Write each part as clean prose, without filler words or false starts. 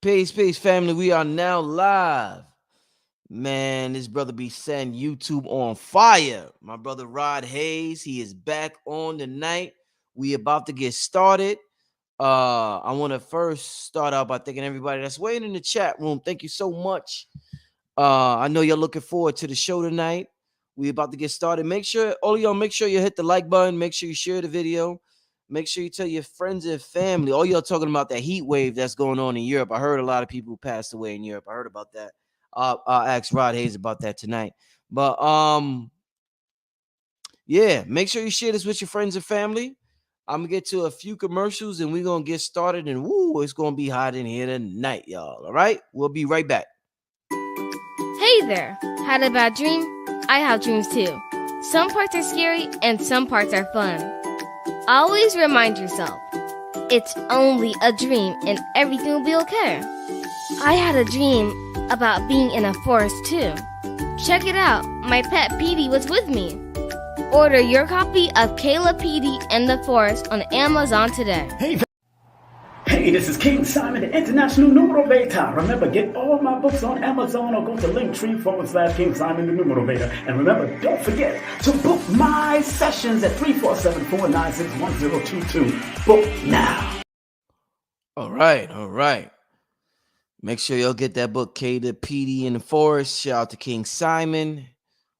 Peace, family. We are now live. Man, this brother be setting YouTube on fire. My brother Rod Hayes, he is back on tonight. We about to get started. I want to first start out by thanking everybody that's waiting in the chat room. Thank you so much. I know you're looking forward to the show tonight. We about to get started. Make sure, all y'all, make sure you hit the like button. Make sure you share the video. Make sure you tell your friends and family. All y'all talking about that heat wave that's going on in Europe. I heard a lot of people passed away in Europe. I heard about that. I'll ask Rod Hayes about that tonight. But yeah, make sure you share this with your friends and family. I'm gonna get to a few commercials and we're gonna get started. And woo, it's gonna be hot in here tonight, y'all. All right, we'll be right back. Hey there! Had a bad dream? I have dreams too. Some parts are scary and some parts are fun. Always remind yourself, it's only a dream and everything will be okay. I had a dream about being in a forest too. Check it out, my pet Petey was with me. Order your copy of Kayla Petey and the Forest on Amazon today. Hey, this is King Simon, the International Numero Beta. Remember, get all my books on Amazon or go to Linktree/King Simon, the Numero Beta. And remember, don't forget to book my sessions at 347-496-1022. Book now. All right. Make sure y'all get that book, K to PD in the Forest. Shout out to King Simon.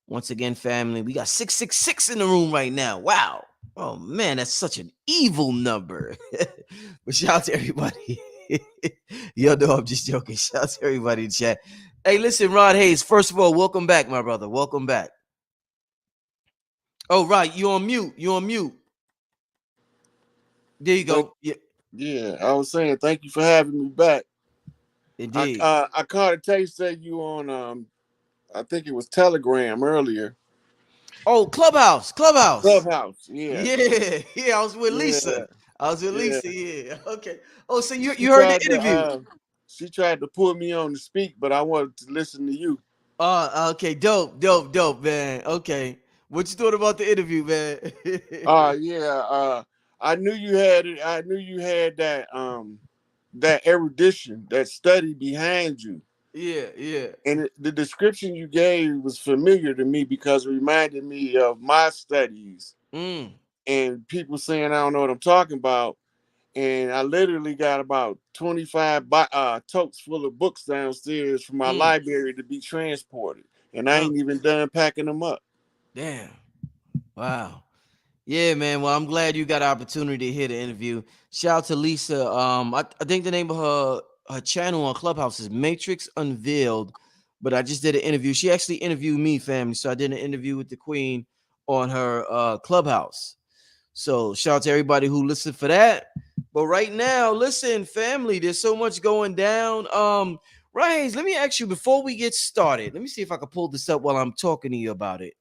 Once again, family, we got 666 in the room right now. Wow. Oh, man, that's such an evil number. But shout out to everybody. Y'all know I'm just joking. Shout out to everybody in chat. Hey, listen, Rod Hayes, first of all, welcome back, my brother. Welcome back. Oh, right. You on mute. There you go. Yeah, I was saying thank you for having me back. Indeed. I caught a taste that you on I think it was Telegram earlier. Oh, Clubhouse. Yeah. Yeah. I was with Lisa. Yeah. Yeah. Okay. Oh, so you heard the interview? She tried to pull me on to speak, but I wanted to listen to you. Okay. Dope, man. Okay. What you thought about the interview, man? Yeah. I knew you had it. I knew you had that erudition, that study behind you. Yeah. And the description you gave was familiar to me because it reminded me of my studies and people saying I don't know what I'm talking about. And I literally got about 25 totes full of books downstairs from my library to be transported. And I ain't even done packing them up. Damn. Wow. Yeah, man. Well, I'm glad you got an opportunity to hear the interview. Shout out to Lisa. I think the name of her channel on Clubhouse is Matrix Unveiled, but I just did an interview. She actually interviewed me, family. So I did an interview with the Queen on her Clubhouse. So shout out to everybody who listened for that. But right now, listen, family, there's so much going down. Ryan, let me ask you before we get started. Let me see if I can pull this up while I'm talking to you about it.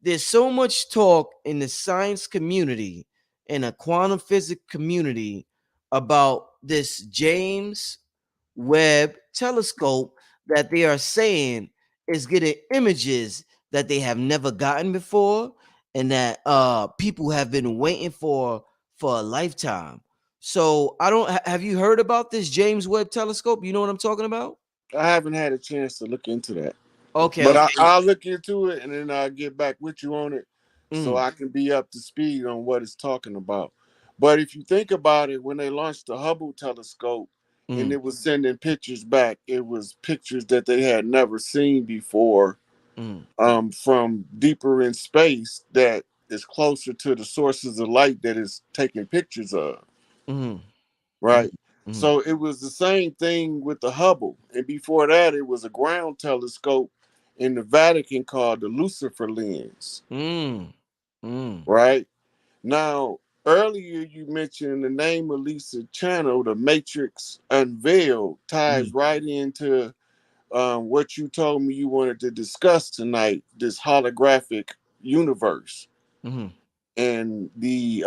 There's so much talk in the science community and the quantum physics community about this James Webb telescope that they are saying is getting images that they have never gotten before and that people have been waiting for a lifetime. So I don't have you heard about this James Webb telescope? You know what I'm talking about? I haven't had a chance to look into that. Okay. But I'll look into it and then I'll get back with you on it so I can be up to speed on what it's talking about. But if you think about it, when they launched the Hubble telescope and it was sending pictures back, it was pictures that they had never seen before from deeper in space that is closer to the sources of light that is taking pictures of. Right? So it was the same thing with the Hubble. And before that, it was a ground telescope in the Vatican called the Lucifer lens. Right? Now, earlier you mentioned the name of Lisa's channel, The Matrix Unveiled, ties right into what you told me you wanted to discuss tonight, this holographic universe. And the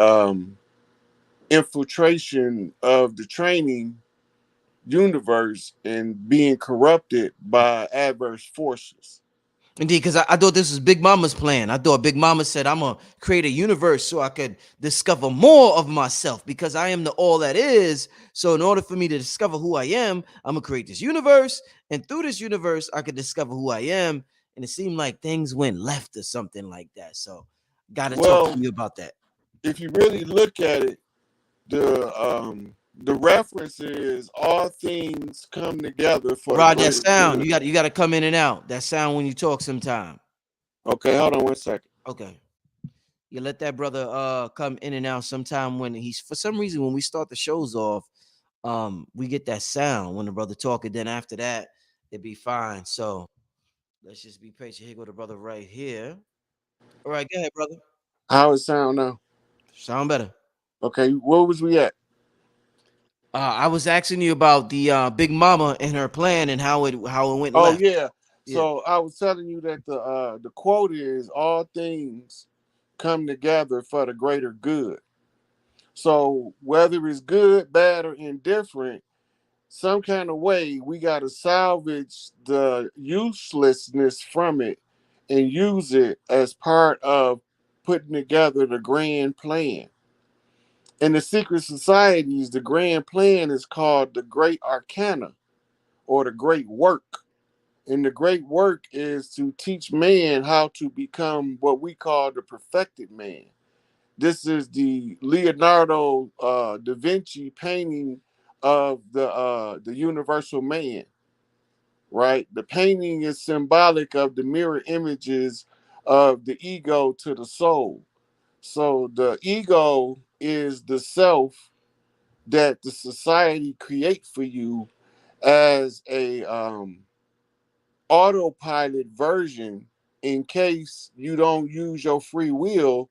infiltration of the training universe and being corrupted by adverse forces. Indeed, because I thought this was Big Mama's plan. I thought Big Mama said, I'm going to create a universe so I could discover more of myself because I am the all that is. So, in order for me to discover who I am, I'm going to create this universe. And through this universe, I could discover who I am. And it seemed like things went left or something like that. So, got to talk to Well, you about that. if you really look at it, the reference is all things come together for the Rod, that greater sound, good. you got to come in and out. That sound when you talk sometime. Okay, hold on 1 second. Okay. You let that brother come in and out sometime when he's for some reason when we start the shows off, we get that sound when the brother talking. Then after that, it'd be fine. So let's just be patient. Here go the brother right here. All right, go ahead, brother. How it sound now? Sound better. Okay, where was we at? I was asking you about the Big Mama and her plan and how it went Oh left. yeah. Yeah. So I was telling you that the quote is all things come together for the greater good. So whether it's good, bad, or indifferent, some kind of way we got to salvage the uselessness from it and use it as part of putting together the grand plan. In the secret societies, the grand plan is called the Great Arcana or the Great Work. And the great work is to teach man how to become what we call the perfected man. This is the Leonardo da Vinci painting of the universal man, right? The painting is symbolic of the mirror images of the ego to the soul. So the ego is the self that the society create for you as a autopilot version in case you don't use your free will,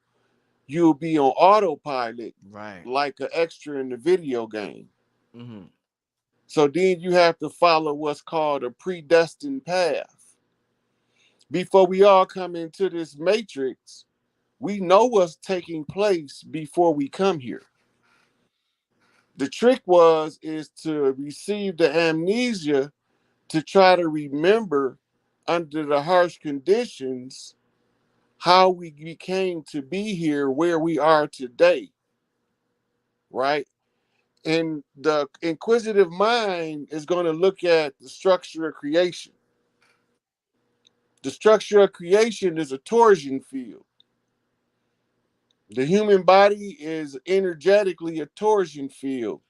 you'll be on autopilot Right. like an extra in the video game. Mm-hmm. So then you have to follow what's called a predestined path. Before we all come into this matrix, we know what's taking place before we come here. The trick is to receive the amnesia to try to remember under the harsh conditions how we became to be here where we are today, right? And the inquisitive mind is going to look at the structure of creation. The structure of creation is a torsion field. The human body is energetically a torsion field,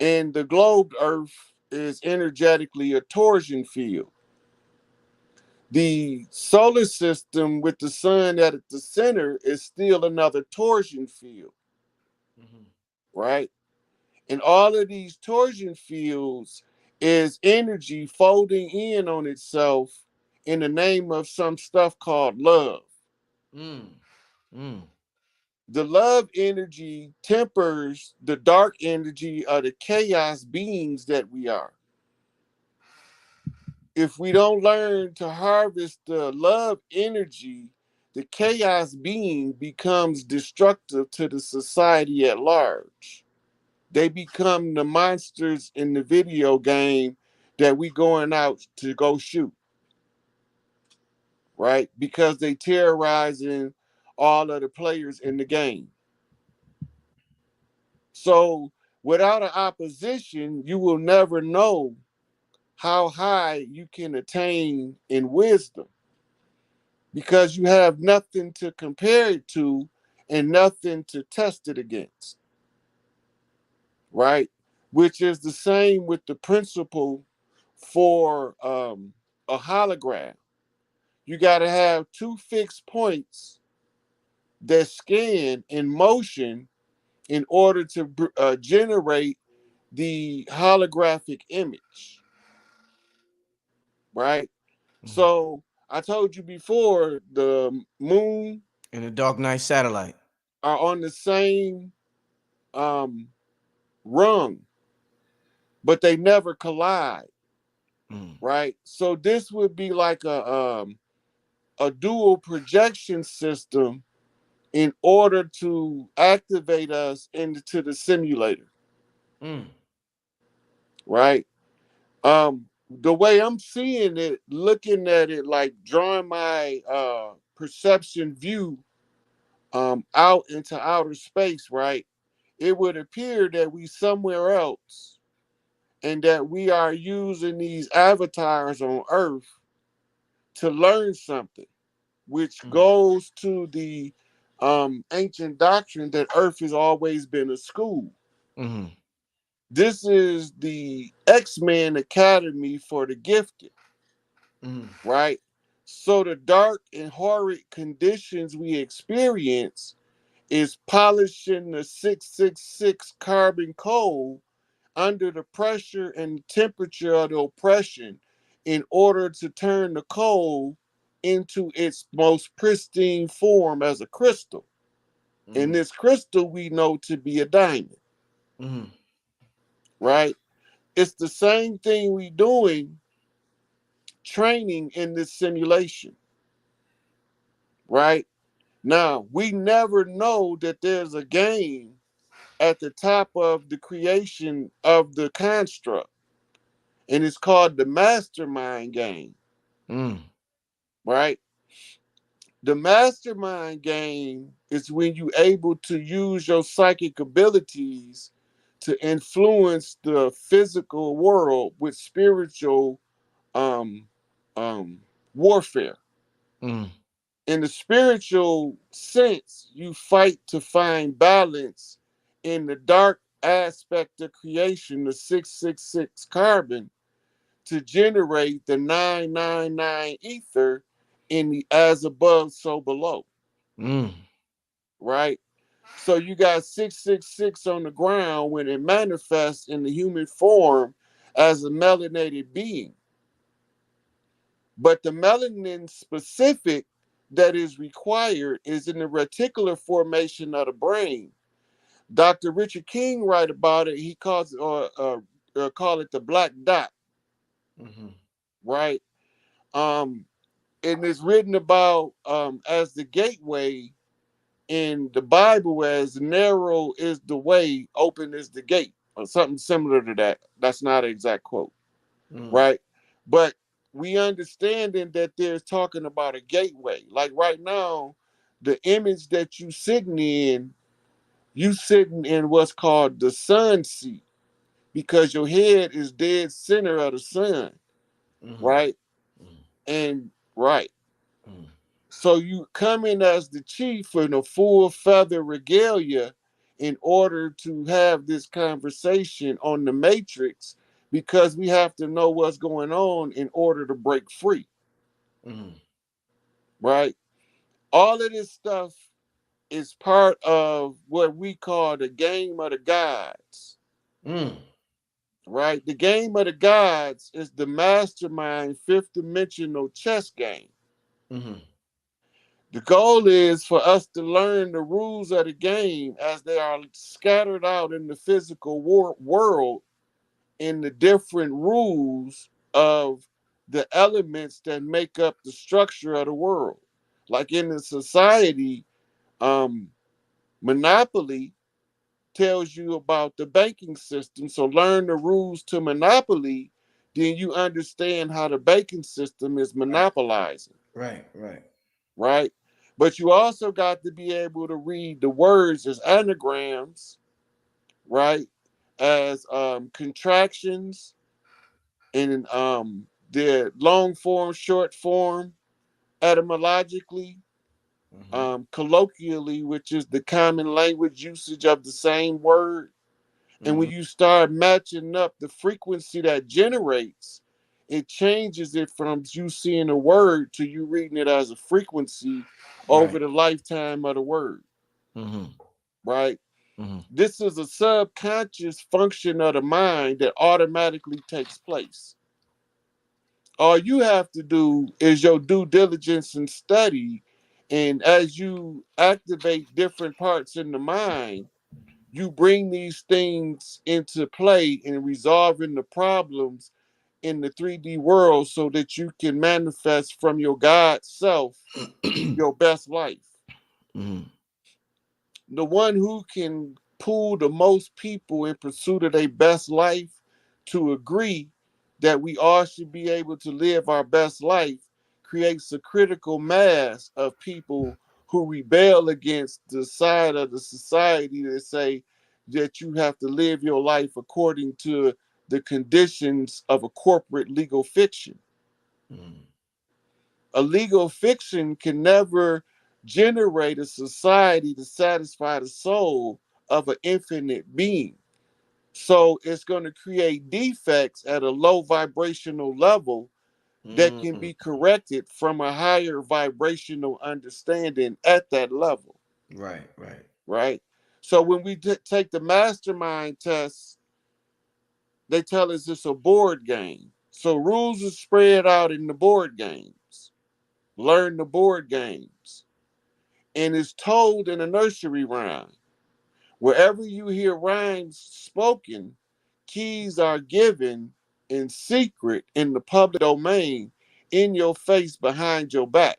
and the globe Earth is energetically a torsion field. The solar system with the sun at the center is still another torsion field, Mm-hmm. right? And all of these torsion fields is energy folding in on itself in the name of some stuff called love. Mm. Mm. The love energy tempers the dark energy of the chaos beings that we are. If we don't learn to harvest the love energy, the chaos being becomes destructive to the society at large. They become the monsters in the video game that we going out to go shoot, right? Because they terrorizing all of the players in the game. So without an opposition, you will never know how high you can attain in wisdom because you have nothing to compare it to and nothing to test it against, right? Which is the same with the principle for a hologram. You got to have two fixed points that scan in motion in order to generate the holographic image, right? Mm. So I told you before the moon And the Dark Knight satellite. are on the same um, rung, but they never collide, Mm. right? So this would be like a dual projection system in order to activate us into the simulator, Mm. right? the way I'm seeing it, looking at it, like drawing my perception view out into outer space, right? It would appear that we somewhere else and that we are using these avatars on Earth to learn something, which goes to the ancient doctrine that Earth has always been a school. Mm-hmm. This is the X-Men Academy for the gifted, Mm-hmm. right? So the dark and horrid conditions we experience is polishing the 666 carbon code under the pressure and temperature of the oppression in order to turn the coal into its most pristine form as a crystal. And this crystal we know to be a diamond, Mm-hmm. right? It's the same thing we doing training in this simulation, right? Now, we never know that there's a game at the top of the creation of the construct, and it's called the Mastermind game, Mm-hmm. right? The Mastermind game is when you're able to use your psychic abilities to influence the physical world with spiritual um, um, warfare. Mm-hmm. In the spiritual sense, you fight to find balance in the dark aspect of creation, the 666 carbon, to generate the 999 ether in the as above, so below, Mm-hmm. right? So you got 666 on the ground when it manifests in the human form as a melanated being. But the melanin specific that is required is in the reticular formation of the brain. Dr. Richard King write about it. He calls it, call it the black dot, Mm-hmm. right? Um, and it's written about as the gateway in the Bible, as narrow is the way, open is the gate, or something similar to that. That's not an exact quote, Mm-hmm. right? But we understanding that there's talking about a gateway. Like right now, the image that you sitting in what's called the sun seat because your head is dead center of the sun, Mm-hmm. right? And right. So you come in as the chief in a full feather regalia in order to have this conversation on the matrix because we have to know what's going on in order to break free, Mm-hmm. right? All of this stuff is part of what we call the game of the gods, Mm-hmm. right? The game of the gods is the mastermind fifth dimensional chess game. Mm-hmm. The goal is for us to learn the rules of the game as they are scattered out in the physical world in the different rules of the elements that make up the structure of the world. Like in the society, um, Monopoly tells you about the banking system. So learn the rules to Monopoly, then you understand how the banking system is monopolizing. Right, right. Right? But you also got to be able to read the words as anagrams, right? As contractions and the long form, short form, etymologically, Mm-hmm. colloquially, which is the common language usage of the same word. And Mm-hmm. when you start matching up the frequency that generates, it changes it from you seeing a word to you reading it as a frequency over Right. the lifetime of the word, Mm-hmm. right? Mm-hmm. This is a subconscious function of the mind that automatically takes place. All you have to do is your due diligence and study. And as you activate different parts in the mind, you bring these things into play in resolving the problems in the 3D world so that you can manifest from your God self your best life. Mm-hmm. The one who can pull the most people in pursuit of their best life to agree that we all should be able to live our best life creates a critical mass of people who rebel against the side of the society that say that you have to live your life according to the conditions of a corporate legal fiction. Mm. A legal fiction can never generate a society to satisfy the soul of an infinite being. So it's going to create defects at a low vibrational level that can Mm. be corrected from a higher vibrational understanding at that level, Right, right. right? So when we take the mastermind test, they tell us it's a board game. So rules are spread out in the board games. Learn the board games. And it's told in a nursery rhyme. Wherever you hear rhymes spoken, keys are given in secret in the public domain, in your face, behind your back.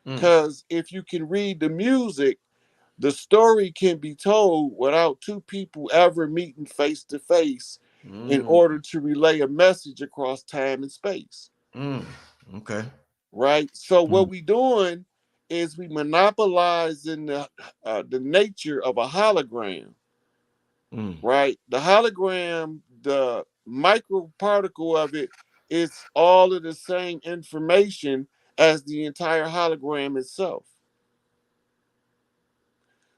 Mm. Because if you can read the music, the story can be told without two people ever meeting face to face in Mm. order to relay a message across time and space. Mm. Okay. Right? So what Mm. we doing is we monopolizing the nature of a hologram, Mm. right? The hologram, the microparticle of it is all of the same information as the entire hologram itself.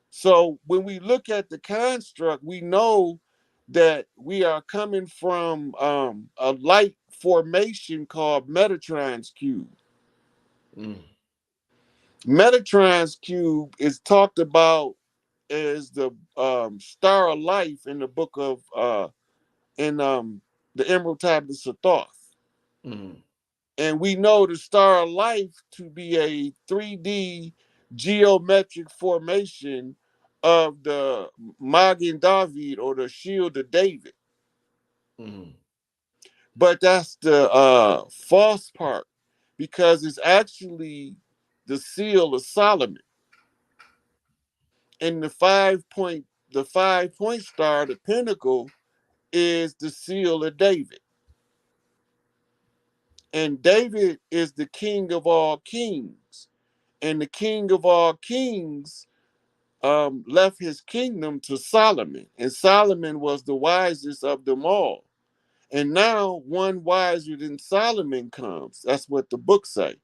So when we look at the construct, we know that we are coming from a light formation called Metatron's cube. Mm. Metatron's cube is talked about as the star of life in the book of in the Emerald Tablets of Thoth. Mm. And we know the star of life to be a 3D geometric formation of the Magen David or the Shield of David. Mm. But that's the false part because it's actually the seal of Solomon. And the 5 point star, the pinnacle, is the seal of David. And David is the king of all kings. And the king of all kings left his kingdom to Solomon. And Solomon was the wisest of them all. And now one wiser than Solomon comes. That's what the book say.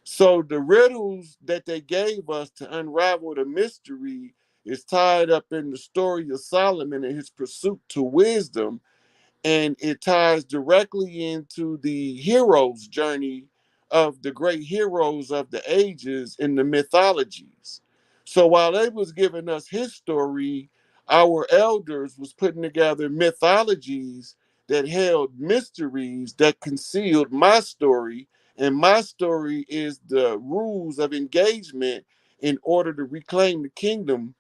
So the riddles that they gave us to unravel the mystery is tied up in the story of Solomon and his pursuit to wisdom, and it ties directly into the hero's journey of the great heroes of the ages in the mythologies. So while they was giving us his story, our elders was putting together mythologies that held mysteries that concealed my story, and my story is the rules of engagement in order to reclaim the kingdom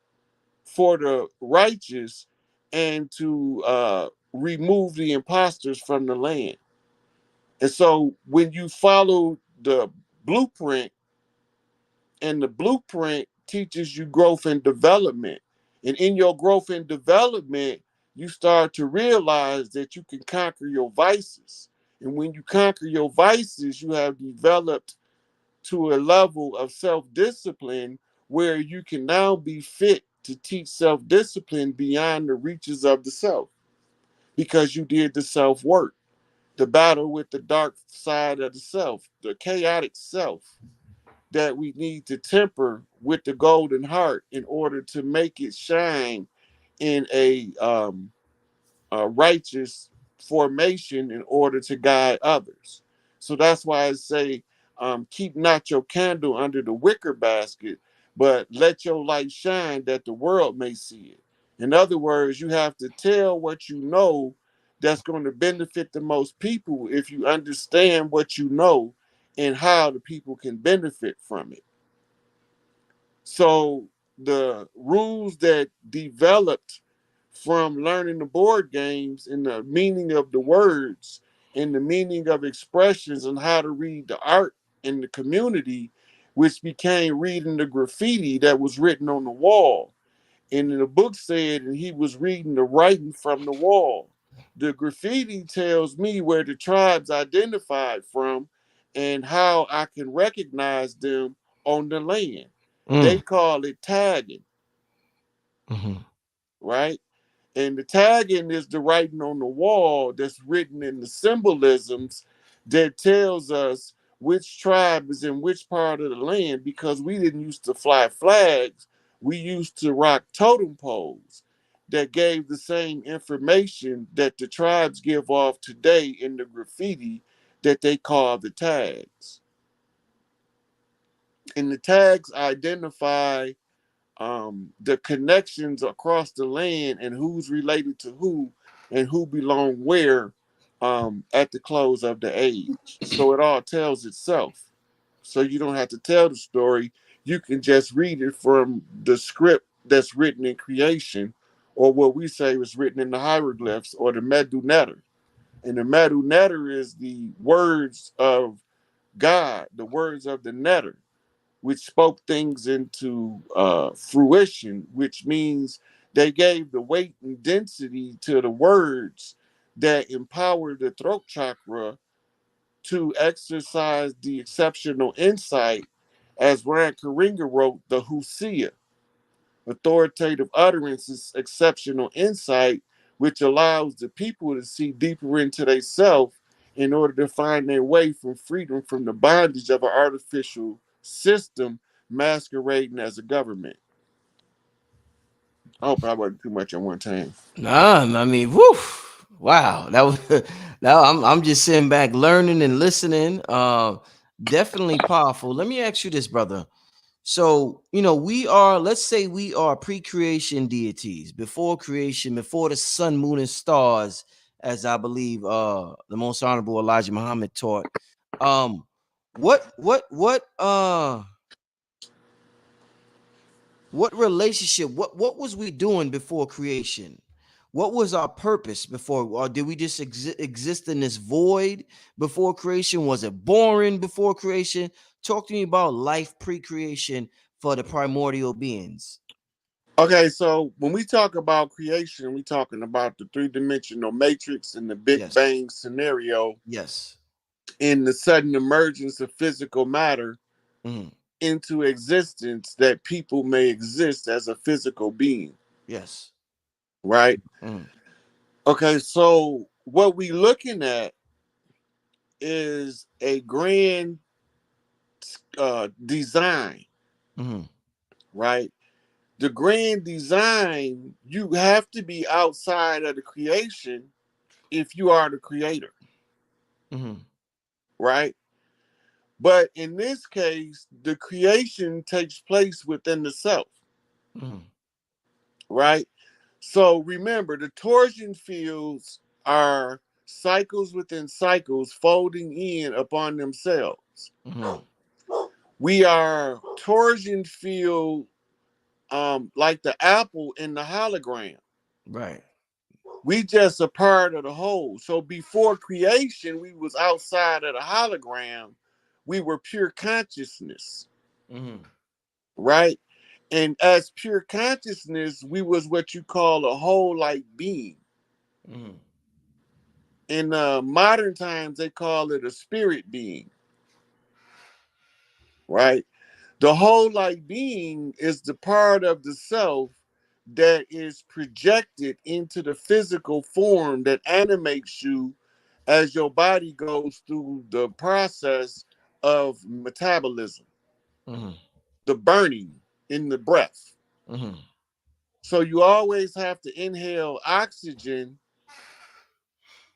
for the righteous and to remove the imposters from the land. And so when you follow the blueprint, and the blueprint teaches you growth and development, and in your growth and development, you start to realize that you can conquer your vices. And when you conquer your vices, you have developed to a level of self discipline where you can now be fit to teach self discipline beyond the reaches of the self because you did the self work, the battle with the dark side of the self, the chaotic self that we need to temper with the golden heart in order to make it shine in a righteous formation in order to guide others. So that's why I say, keep not your candle under the wicker basket, but let your light shine that the world may see it. In other words, you have to tell what you know that's going to benefit the most people if you understand what you know and how the people can benefit from it. So the rules that developed from learning the board games and the meaning of the words and the meaning of expressions and how to read the art in the community, which became reading the graffiti that was written on the wall. And the book said, and he was reading the writing from the wall. The graffiti tells me where the tribes identified from and how I can recognize them on the land. They Mm. call it tagging, Mm-hmm. right? And the tagging is the writing on the wall that's written in the symbolisms that tells us which tribe is in which part of the land, because we didn't used to fly flags. We used to rock totem poles that gave the same information that the tribes give off today in the graffiti that they call the tags. And the tags identify the connections across the land and who's related to who and who belong where at the close of the age. So it all tells itself. So you don't have to tell the story. You can just read it from the script that's written in creation, or what we say was written in the hieroglyphs or the Medu Neter. And the Medu Neter is the words of God, the words of the Neter, which spoke things into fruition, which means they gave the weight and density to the words that empowered the throat chakra to exercise the exceptional insight, as Ryan Karinga wrote, the Husia, authoritative utterances, exceptional insight, which allows the people to see deeper into themselves in order to find their way from freedom from the bondage of an artificial system masquerading as a government. I hope I wasn't too much at one time. Nah, I mean, woof. Wow, that was now I'm just sitting back learning and listening. Definitely powerful. Let me ask you this, brother. So, we are, let's say we are pre-creation deities, before creation, before the sun, moon, and stars, as I believe the most honorable Elijah Muhammad taught. Um, what relationship, what was we doing before creation? What was our purpose before, or did we just exist in this void before creation? Was it boring before creation? Talk to me about life pre-creation for the primordial beings. Okay, so when we talk about creation, we're talking about the three-dimensional matrix and the Big Yes. Bang scenario Yes. in the sudden emergence of physical matter Hmm. into existence that people may exist as a physical being, Yes. right? Hmm. Okay, so what we looking at is a grand design, Hmm. right? The grand design, you have to be outside of the creation if you are the creator, Hmm. right? But in this case, the creation takes place within the self, Hmm. right? So remember, the torsion fields are cycles within cycles folding in upon themselves. Hmm. We are torsion field, like the apple in the hologram. Right. We just a part of the whole. So before creation, we was outside of the hologram. We were pure consciousness, Hmm. right? And as pure consciousness, we was what you call a whole like being. Hmm. In modern times, they call it a spirit being, right? The whole like being is the part of the self that is projected into the physical form that animates you as your body goes through the process of metabolism, Hmm. the burning in the breath. Hmm. So you always have to inhale oxygen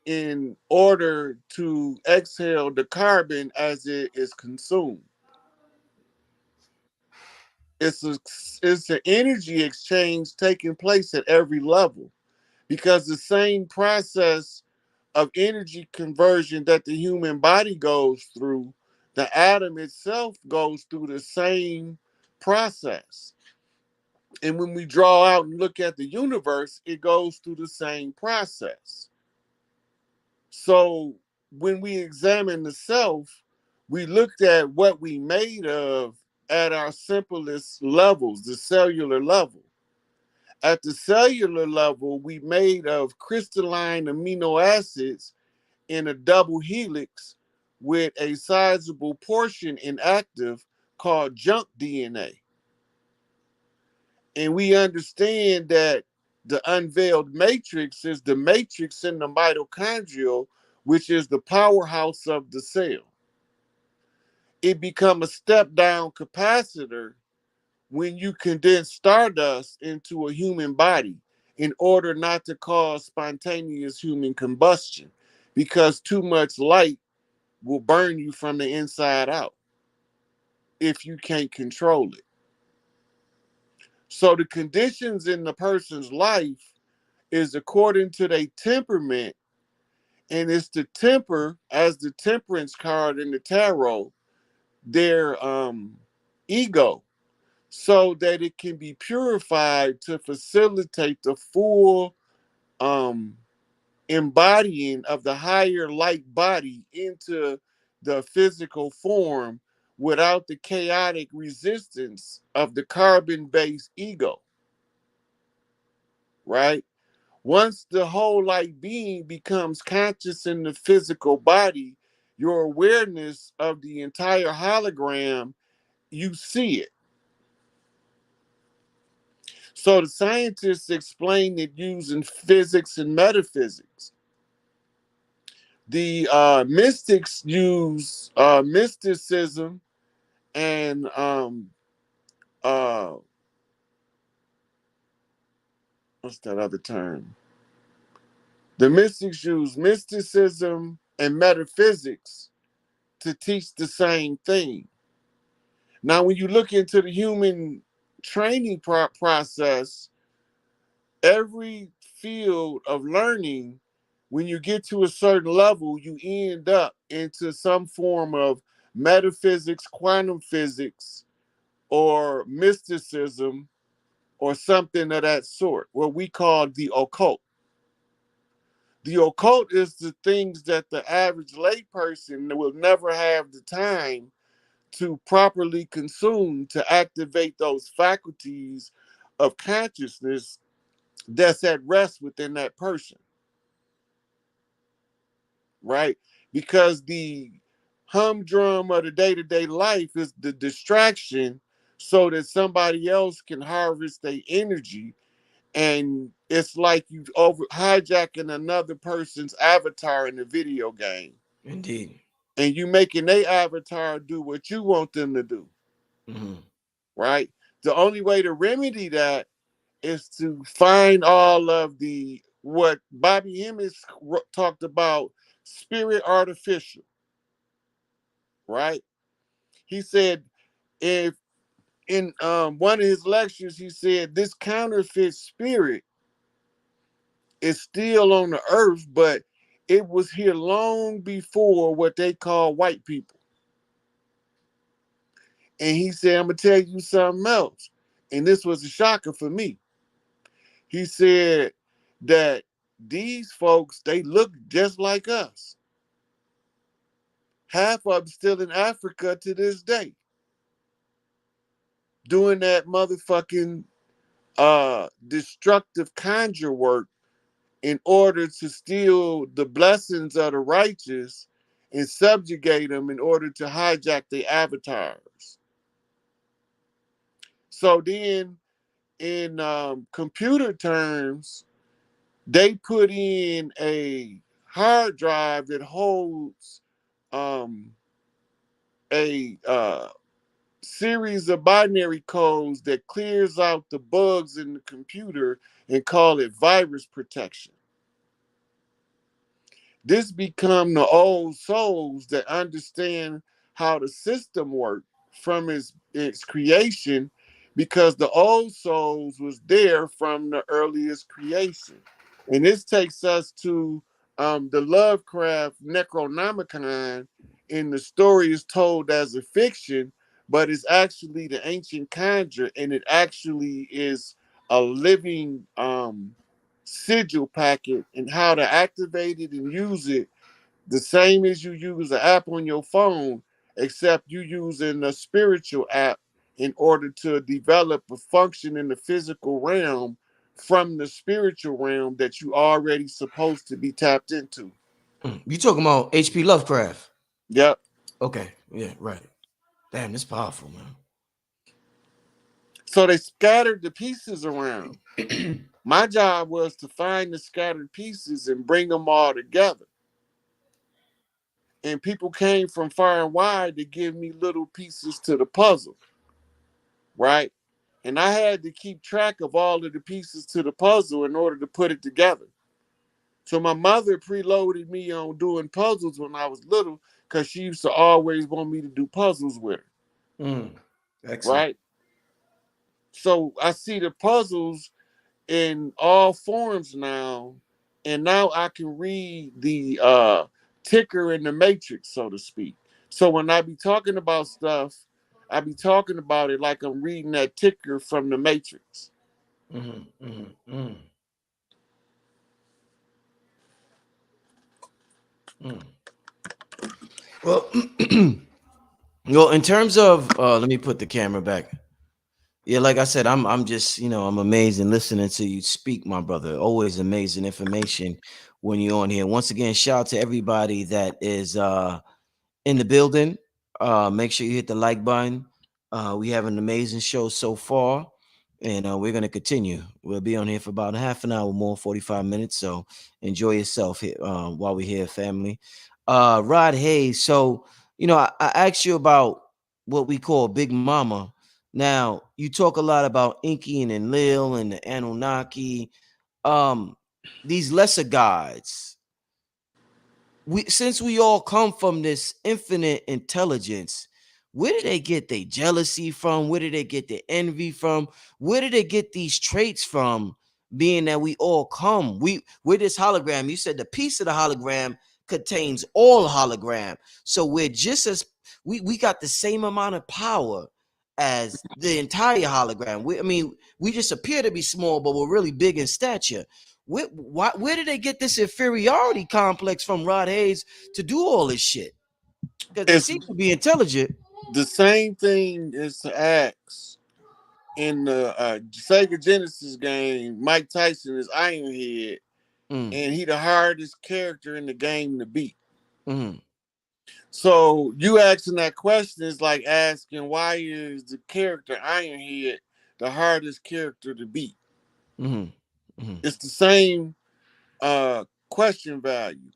in order to exhale the carbon as it is consumed. It's a it's an energy exchange taking place at every level, because the same process of energy conversion that the human body goes through, the atom itself goes through the same process. And when we draw out and look at the universe, it goes through the same process. So when we examine the self, we looked at what we made of at our simplest levels, the cellular level. At the cellular level, we made of crystalline amino acids in a double helix with a sizable portion inactive called junk DNA. And we understand that the unveiled matrix is the matrix in the mitochondrial, which is the powerhouse of the cell. It becomes a step down capacitor when you condense stardust into a human body in order not to cause spontaneous human combustion, because too much light will burn you from the inside out if you can't control it. So the conditions in the person's life is according to their temperament, and it's the temper, as the temperance card in the tarot, their ego, so that it can be purified to facilitate the full um, embodying of the higher light body into the physical form without the chaotic resistance of the carbon-based ego, right? Once the whole light being becomes conscious in the physical body, your awareness of the entire hologram, you see it. So the scientists explain it using physics and metaphysics. The mystics use mysticism and uh, what's that other term? The mystics use mysticism and metaphysics to teach the same thing. Now, when you look into the human training process, every field of learning, when you get to a certain level, you end up into some form of metaphysics, quantum physics, or mysticism, or something of that sort, what we call the occult. The occult is the things that the average layperson will never have the time to properly consume to activate those faculties of consciousness that's at rest within that person, right? Because the humdrum of the day-to-day life is the distraction so that somebody else can harvest their energy. And it's like you over hijacking another person's avatar in the video game. Indeed. And you making their avatar do what you want them to do. Mm-hmm. Right? The only way to remedy that is to find all of the what Bobby Hemmings talked about, spirit artificial, right? He said if in one of his lectures, he said this counterfeit spirit is still on the earth, but it was here long before what they call white people. And he said, I'm gonna tell you something else. And this was a shocker for me. He said that these folks, they look just like us. Half of them still in Africa to this day, doing that motherfucking destructive conjure work in order to steal the blessings of the righteous and subjugate them in order to hijack their avatars. So then in computer terms, they put in a hard drive that holds a series of binary codes that clears out the bugs in the computer and call it virus protection. This become the old souls that understand how the system worked from its creation, because the old souls was there from the earliest creation. And this takes us to the Lovecraft Necronomicon, and the story is told as a fiction, but it's actually the ancient conjure, and it actually is a living sigil packet, and how to activate it and use it the same as you use an app on your phone, except you using a spiritual app in order to develop a function in the physical realm from the spiritual realm that you already supposed to be tapped into. You talking about H.P. Lovecraft? Yep. Okay, yeah, right. Damn, this powerful, man. So they scattered the pieces around. My job was to find the scattered pieces and bring them all together. And people came from far and wide to give me little pieces to the puzzle, right? And I had to keep track of all of the pieces to the puzzle in order to put it together. So my mother preloaded me on doing puzzles when I was little because she used to always want me to do puzzles with her, Excellent. right? So I see the puzzles in all forms now, and now I can read the ticker in the matrix, so to speak. So when I be talking about stuff, I be talking about it like I'm reading that ticker from the matrix. Mm-hmm, mm-hmm, mm, mm. Well, well, in terms of let me put the camera back. Yeah, like I said, I'm just, I'm amazing listening to you speak, my brother. Always amazing information when you're on here. Once again, shout out to everybody that is in the building. Make sure you hit the like button. We have an amazing show so far, and we're gonna continue. We'll be on here for about half an hour more, 45 minutes. So enjoy yourself here while we're here, family. Rod Hayes. So I asked you about what we call Big Mama. Now you talk a lot about Inky and Enlil and the Anunnaki. Um, these lesser gods, since we all come from this infinite intelligence, where did they get their jealousy from? Where did they get their envy from? Where did they get these traits from? Being that we all come, we're this hologram. You said the piece of the hologram contains all hologram, so we're just as we got the same amount of power as the entire hologram. We just appear to be small, but we're really big in stature. Where did they get this inferiority complex from, Rod Hayes, to do all this shit? Because they It's seem to be intelligent. the same thing as to ask in the Sega Genesis game. Mike Tyson is Ironhead, Mm, and he the hardest character in the game to beat. mm, So you asking that question is like asking why is the character Ironhead the hardest character to beat? mm, mm. It's the same question value.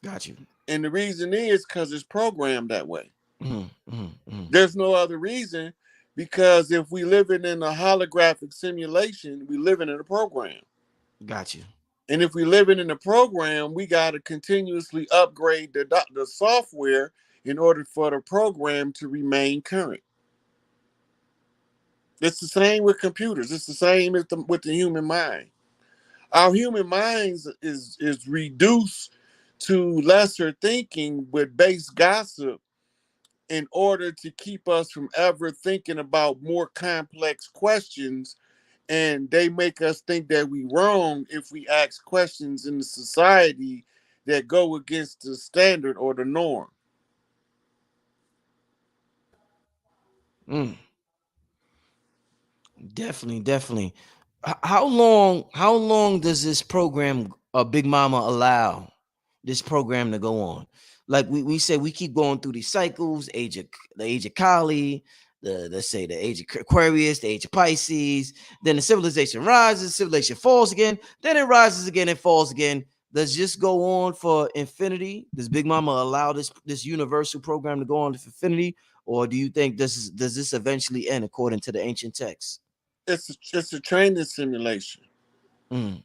Got you. And the reason is because it's programmed that way. Mm, mm, mm. There's no other reason because if we living in a holographic simulation, we living in a program. Got you. And if we living in a program, we got to continuously upgrade the software in order for the program to remain current. It's the same with computers. It's the same with the human mind. Our human minds is reduced to lesser thinking with base gossip in order to keep us from ever thinking about more complex questions, and they make us think that we wrong if we ask questions in the society that go against the standard or the norm. Mm, definitely, definitely. How long does this program, Big Mama, allow this program to go on? Like we said, we keep going through these cycles, the age of Kali, let's say the age of Aquarius, the age of Pisces, then the civilization rises, civilization falls again, then it rises again and falls again. Does this go on for infinity? Does Big Mama allow this universal program to go on to infinity? Or do you think does this eventually end according to the ancient texts? It's a training simulation. Mm,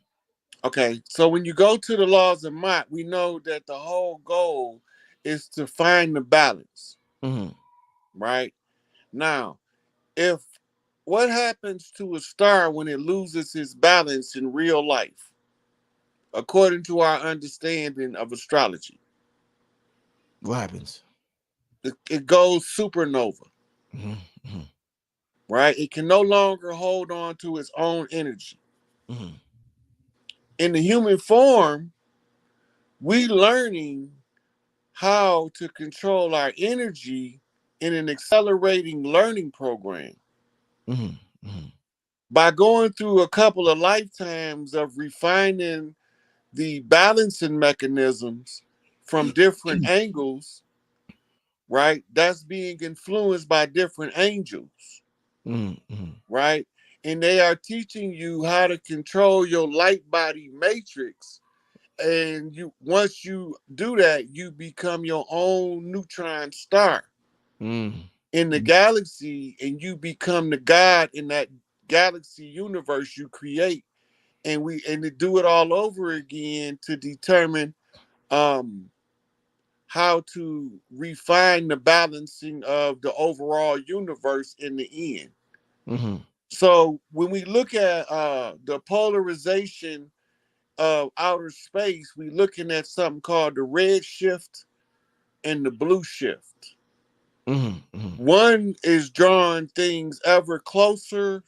Okay, so when you go to the laws of Mott, we know that the whole goal is to find the balance, mm, right? Now, if what happens to a star when it loses its balance in real life, according to our understanding of astrology? what happens? It goes supernova, Mm, mm, right? It can no longer hold on to its own energy. mm, In the human form, we learning how to control our energy in an accelerating learning program. mm, mm. By going through a couple of lifetimes of refining the balancing mechanisms from different angles, right? That's being influenced by different angels, right? And they are teaching you how to control your light body matrix. And you, once you do that, you become your own neutron star in the galaxy, and you become the god in that galaxy universe you create. And to do it all over again to determine um how to refine the balancing of the overall universe in the end. So when we look at the polarization of outer space, we're looking at something called the red shift and the blue shift. One is drawing things ever closer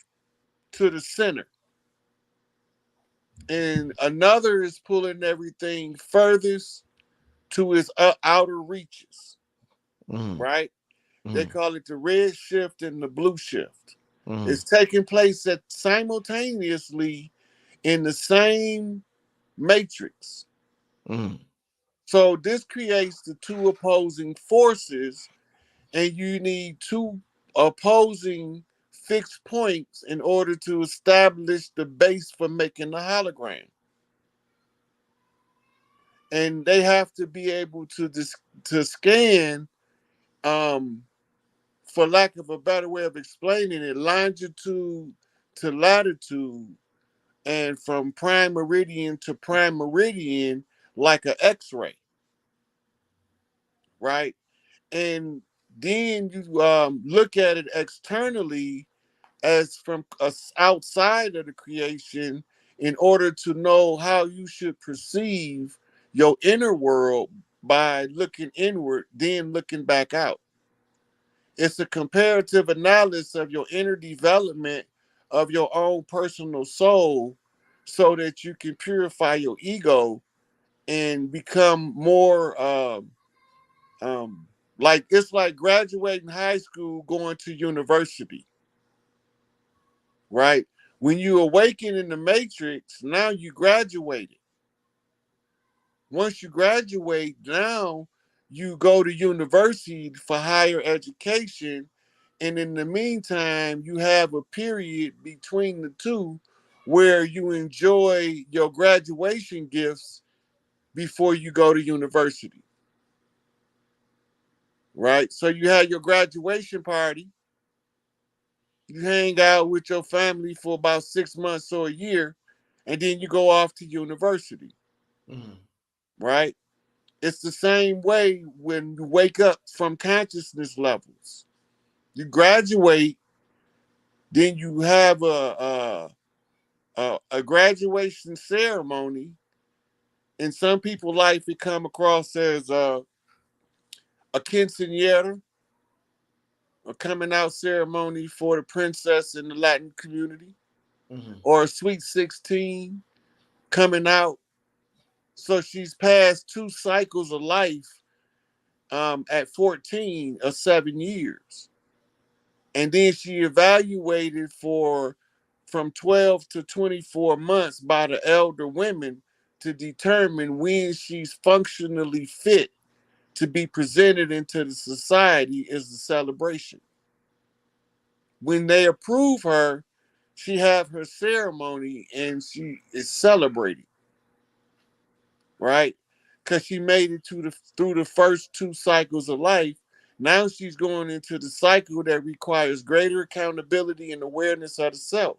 to the center, and another is pulling everything furthest to its outer reaches, right? They call it the red shift and the blue shift. It's taking place at simultaneously in the same matrix. So this creates the two opposing forces, and you need two opposing fixed points in order to establish the base for making the hologram. And they have to be able to scan, for lack of a better way of explaining it, longitude to latitude, and from prime meridian to prime meridian, like an X-ray, right? And then you look at it externally as from outside of the creation in order to know how you should perceive your inner world by looking inward, then looking back out. It's a comparative analysis of your inner development of your own personal soul so that you can purify your ego and become more like, it's like graduating high school, going to university, right? When you awaken in the matrix, now you graduated. Once you graduate, now you go to university for higher education. And in the meantime, you have a period between the two where you enjoy your graduation gifts before you go to university, right? So you have your graduation party, you hang out with your family for about 6 months or a year, and then you go off to university, right? It's the same way when you wake up from consciousness levels. You graduate, then you have a graduation ceremony. In some people's life, it come across as a quinceañera, a coming out ceremony for the princess in the Latin community, or a sweet 16 coming out. So she's passed 2 cycles of life at 14 of 7 years. And then she evaluated for from 12 to 24 months by the elder women to determine when she's functionally fit to be presented into the society as a celebration. When they approve her, she have her ceremony and she is celebrated, right? Because she made it through the first 2 cycles of life. Now she's going into the cycle that requires greater accountability and awareness of the self.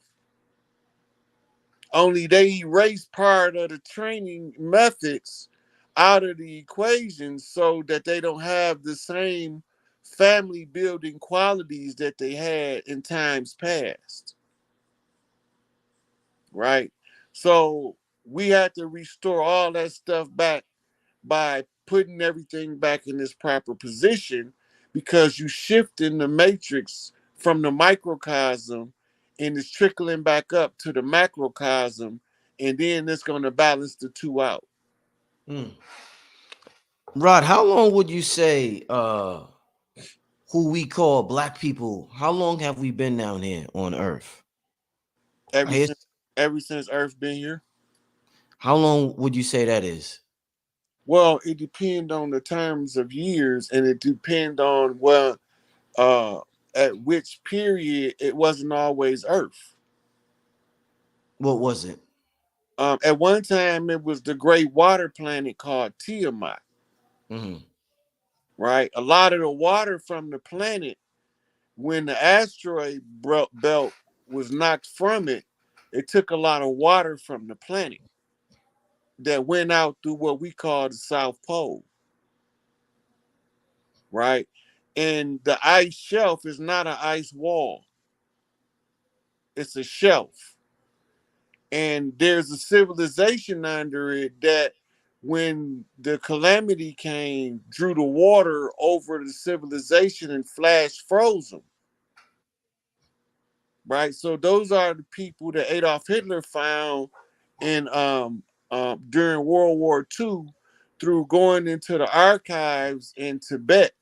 Only they erase part of the training methods out of the equation so that they don't have the same family building qualities that they had in times past, right? So we have to restore all that stuff back by putting everything back in its proper position, because you shift in the matrix from the microcosm and it's trickling back up to the macrocosm, and then it's going to balance the two out. Rod, how long would you say who we call black people, how long have we been down here on earth? Ever His, since ever since Earth been here. how long would you say that is? Well, it depends on the terms of years, and it depends on uh at which period it wasn't always Earth. What was it? At one time, it was the great water planet called Tiamat. Mm-hmm. Right, a lot of the water from the planet, when the asteroid belt was knocked from it, it took a lot of water from the planet that went out through what we call the South Pole. Right, and the ice shelf is not an ice wall; it's a shelf, and there's a civilization under it that, when the calamity came, drew the water over the civilization and flash froze them. Right, so those are the people that Adolf Hitler found in during World War II, through going into the archives in Tibet.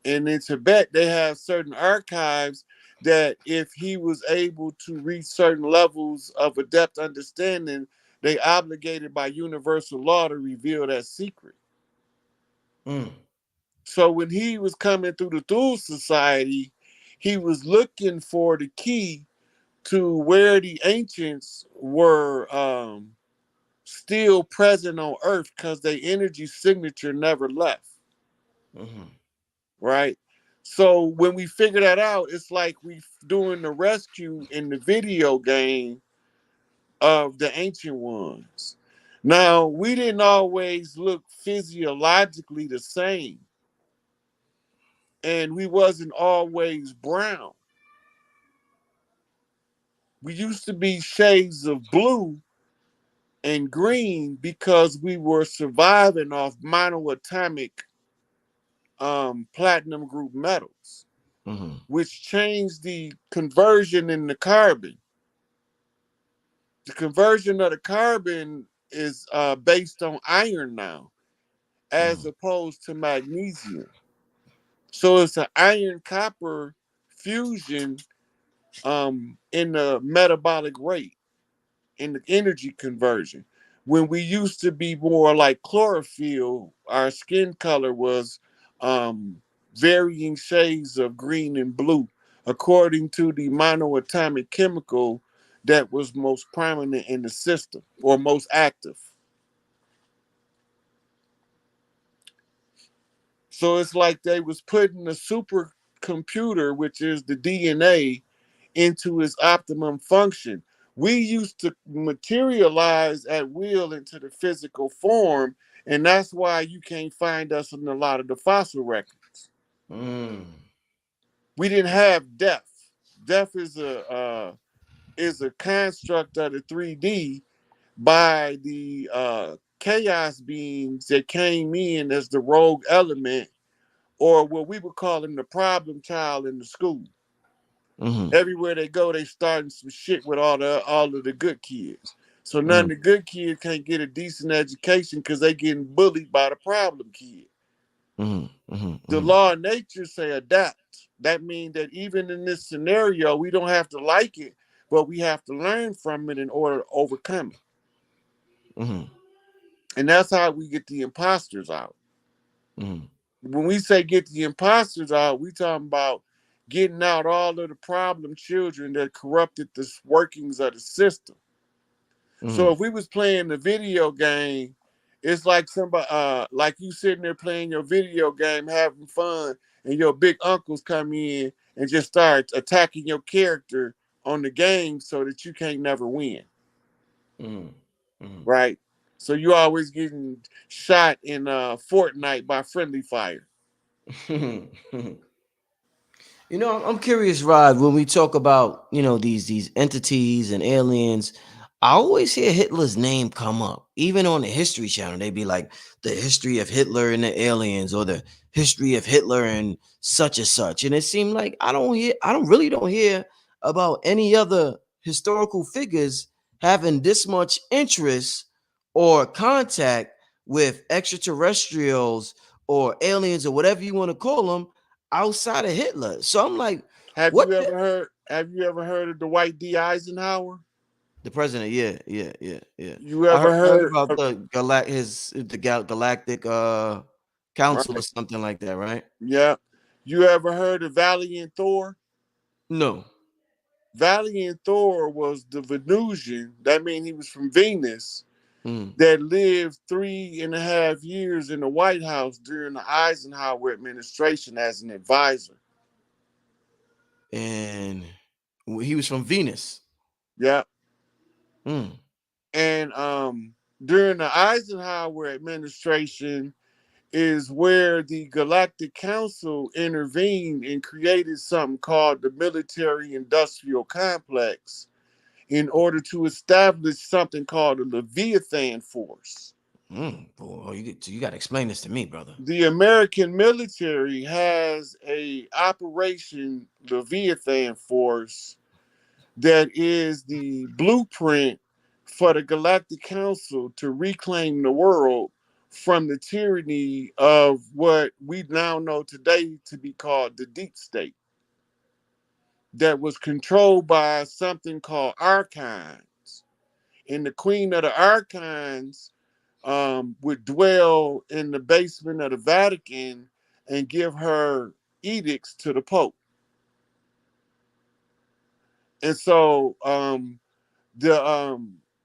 And in Tibet, they have certain archives that, if he was able to reach certain levels of adept understanding, they obligated by universal law to reveal that secret. Mm. So when he was coming through the Thule Society, he was looking for the key to where the ancients were still present on Earth, because their energy signature never left. Mm-hmm. Right, so when we figure that out, it's like we doing the rescue in the video game of the ancient ones. Now, we didn't always look physiologically the same, and we wasn't always brown. We used to be shades of blue and green, because we were surviving off monoatomic platinum group metals, Mm-hmm. which changed the conversion in the carbon. The conversion of the carbon is based on iron now, as Mm-hmm. opposed to magnesium. So it's an iron copper fusion in the metabolic rate, in the energy conversion. When we used to be more like chlorophyll, our skin color was um, varying shades of green and blue, according to the monoatomic chemical that was most prominent in the system, or most active. So it's like they was putting a supercomputer, which is the DNA, into its optimum function. We used to materialize at will into the physical form, and that's why you can't find us in a lot of the fossil records. Mm. We didn't have death. Death is a construct of the 3D by the chaos beings that came in as the rogue element, or what we would call them, the problem child in the school. Mm-hmm. Everywhere they go, they starting some shit with all of the good kids. So none Mm-hmm. of the good kids can't get a decent education, because they getting bullied by the problem kid. Mm-hmm. The Mm-hmm. law of nature say adapt. That means that even in this scenario, we don't have to like it, but we have to learn from it in order to overcome it. Mm-hmm. And that's how we get the imposters out. Mm-hmm. When we say get the imposters out, we talking about getting out all of the problem children that corrupted the workings of the system. So Mm-hmm. if we was playing the video game, it's like somebody, like you sitting there playing your video game, having fun, and your big uncles come in and just start attacking your character on the game, so that you can't never win, Mm-hmm. Mm-hmm. right? So you always getting shot in Fortnite by friendly fire. You know, I'm curious, Rod. When we talk about these entities and aliens, I always hear Hitler's name come up, even on the History Channel. They be like the history of Hitler and the aliens, or the history of Hitler and such and such. And it seemed like I don't hear about any other historical figures having this much interest or contact with extraterrestrials or aliens or whatever you want to call them outside of Hitler. So I'm like, Have what you the ever heard? Have you ever heard of Dwight D. Eisenhower? The president, yeah. You I ever heard heard about of, Galactic council or right? something like that, right? Yeah. You ever heard of Valiant Thor? No. Valiant Thor was the Venusian. That means he was from Venus Mm. that lived 3.5 years in the White House during the Eisenhower administration as an advisor. And he was from Venus. Yeah. Mm. And during the Eisenhower administration is where the Galactic Council intervened and created something called the military industrial complex in order to establish something called the Leviathan Force. Boy, you got to explain this to me, brother. The American military has a Operation Leviathan Force that is the blueprint for the Galactic Council to reclaim the world from the tyranny of what we now know today to be called the deep state, that was controlled by something called archons. And the queen of the archons would dwell in the basement of the Vatican and give her edicts to the Pope. And so the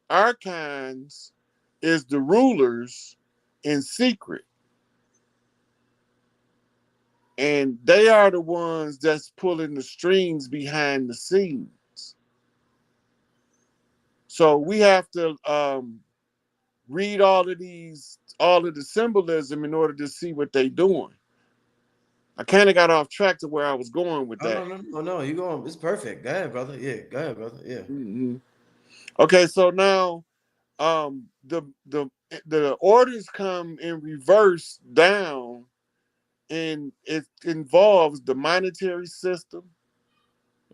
archons is the rulers in secret, and they are the ones that's pulling the strings behind the scenes. So we have to read all of the symbolism in order to see what they're doing. I kind of got off track to where I was going with Oh that. no, you going? It's perfect. Go ahead, brother. Yeah, go ahead, brother. Yeah. Mm-hmm. Okay, so now the orders come in reverse down, and it involves the monetary system.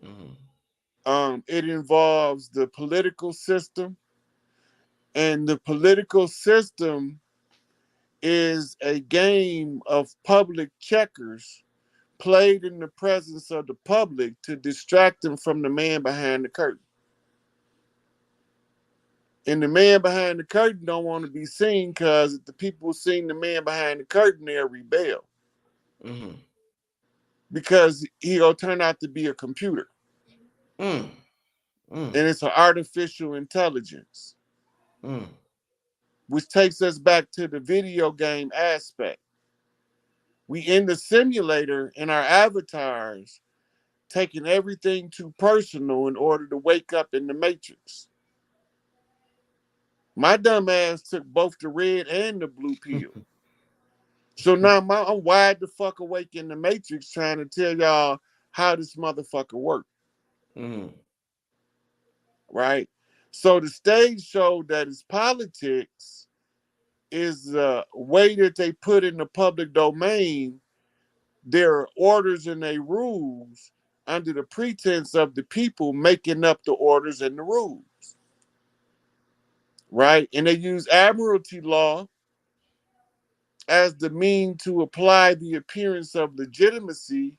Mm-hmm. It involves the political system, and the political system is a game of public checkers played in the presence of the public to distract them from the man behind the curtain. And the man behind the curtain don't want to be seen, because if the people see the man behind the curtain, they'll rebel. Mm-hmm. Because he'll turn out to be a computer. Mm. Mm. And it's an artificial intelligence. Mm. Which takes us back to the video game aspect. We in the simulator in our avatars, taking everything too personal in order to wake up in the matrix. My dumb ass took both the red and the blue pill. So now I'm wide the fuck awake in the matrix trying to tell y'all how this motherfucker works. Mm. Right? So the stage show that is politics is the way that they put in the public domain their orders and their rules under the pretense of the people making up the orders and the rules. Right? And they use admiralty law as the mean to apply the appearance of legitimacy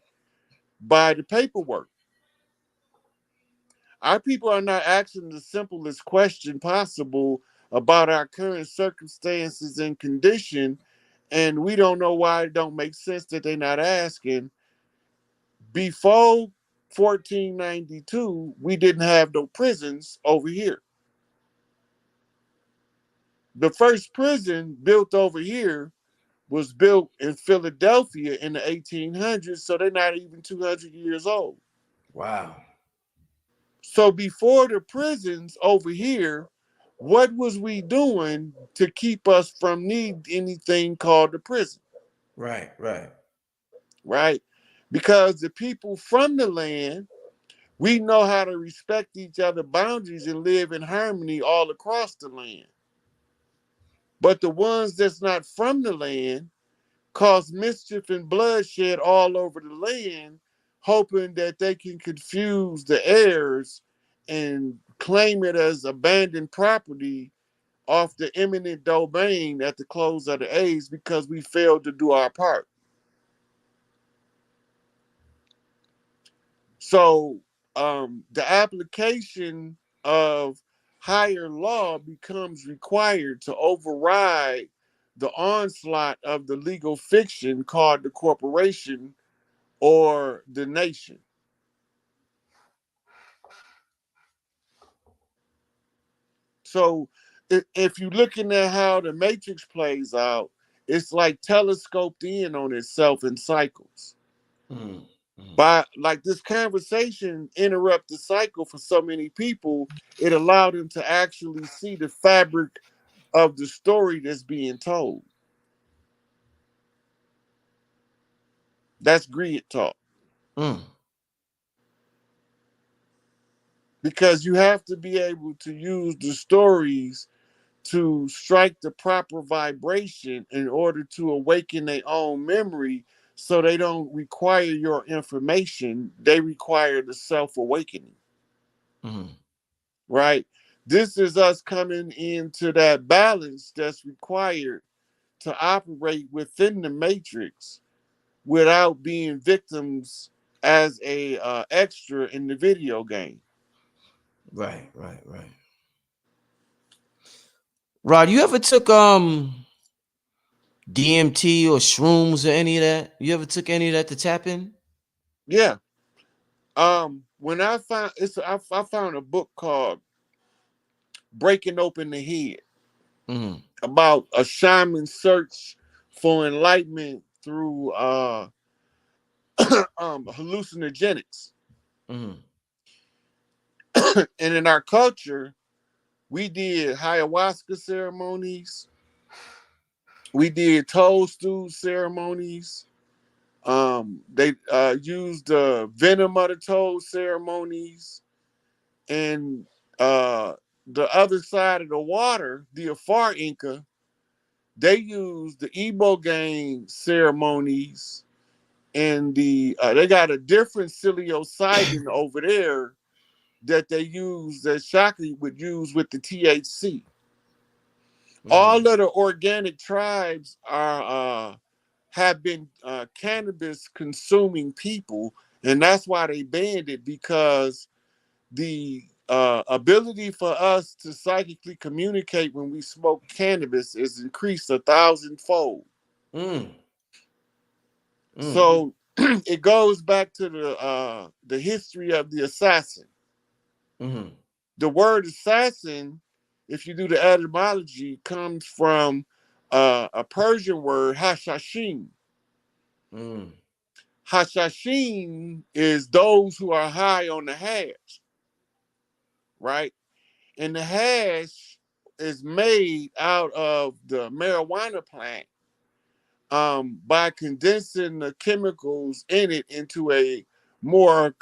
by the paperwork. Our people are not asking the simplest question possible about our current circumstances and condition, and we don't know why it don't make sense that they're not asking. Before 1492, we didn't have no prisons over here. The first prison built over here was built in Philadelphia in the 1800s, so they're not even 200 years old. Wow. So before the prisons over here, what was we doing to keep us from need anything called the prison? Right. Right? Because the people from the land, we know how to respect each other's boundaries and live in harmony all across the land. But the ones that's not from the land cause mischief and bloodshed all over the land, hoping that they can confuse the heirs and claim it as abandoned property off the eminent domain at the close of the age, because we failed to do our part. So the application of higher law becomes required to override the onslaught of the legal fiction called the corporation or the nation. So if you're looking at how the matrix plays out, it's like telescoped in on itself in cycles. Mm. By like this conversation interrupt the cycle for so many people, it allowed them to actually see the fabric of the story that's being told. That's grid talk. Mm. Because you have to be able to use the stories to strike the proper vibration in order to awaken their own memory, so they don't require your information, they require the self-awakening. Mm. Right? This is us coming into that balance that's required to operate within the matrix without being victims as a extra in the video game. Right, right, right. Rod, you ever took DMT or shrooms or any of that? You ever took any of that to tap in? Yeah. When I found I found a book called Breaking Open the Head Mm. about a shaman's search for enlightenment through hallucinogenics. Mm. And in our culture, we did ayahuasca ceremonies, we did toadstool ceremonies. They used the venom of the toad ceremonies, and the other side of the water, the Afar Inca, they used the Ibogaine ceremonies, and they got a different psilocybin over there that they use that Shaka would use with the THC. All Mm. of the organic tribes are have been cannabis consuming people, and that's why they banned it, because the ability for us to psychically communicate when we smoke cannabis is increased 1,000-fold. Mm. Mm. So it goes back to the history of the assassin. Mm. The word assassin, if you do the etymology, comes from a Persian word, hashashin. Mm. Hashashin is those who are high on the hash, right? And the hash is made out of the marijuana plant, by condensing the chemicals in it into a more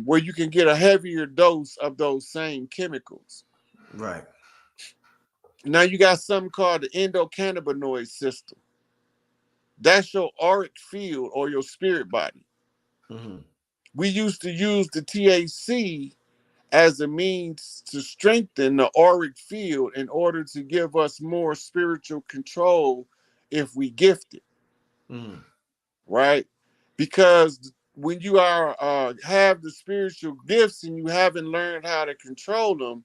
where you can get a heavier dose of those same chemicals. Right. Now you got something called the endocannabinoid system. That's your auric field or your spirit body. Mm. We used to use the THC as a means to strengthen the auric field in order to give us more spiritual control if we gifted, Mm. right? Because when you are have the spiritual gifts and you haven't learned how to control them,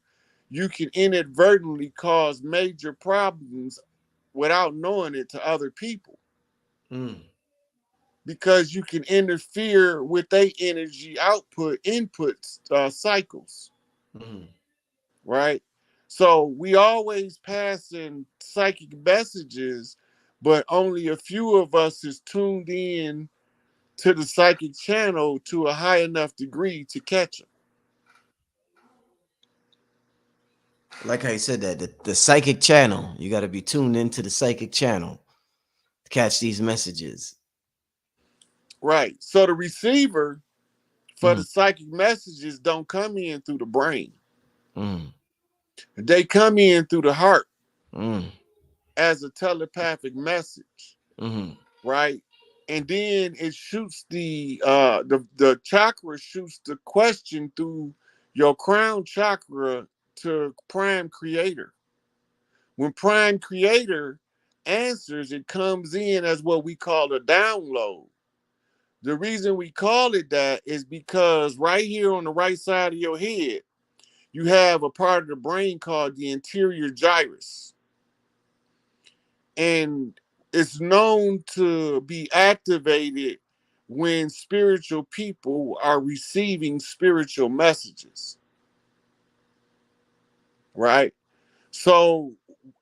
you can inadvertently cause major problems without knowing it to other people, Mm. because you can interfere with their energy output input cycles, Mm. right? So we always pass in psychic messages, but only a few of us is tuned in to the psychic channel to a high enough degree to catch them. Like I said, that the psychic channel, you got to be tuned into the psychic channel to catch these messages. Right. So the receiver for the Mm. psychic messages don't come in through the brain. Mm. They come in through the heart Mm. as a telepathic message, Mm. right? And then it shoots the chakra shoots the question through your crown chakra to prime creator. When prime creator answers, it comes in as what we call a download. The reason we call it that is because right here on the right side of your head, you have a part of the brain called the anterior gyrus. And it's known to be activated when spiritual people are receiving spiritual messages, right? So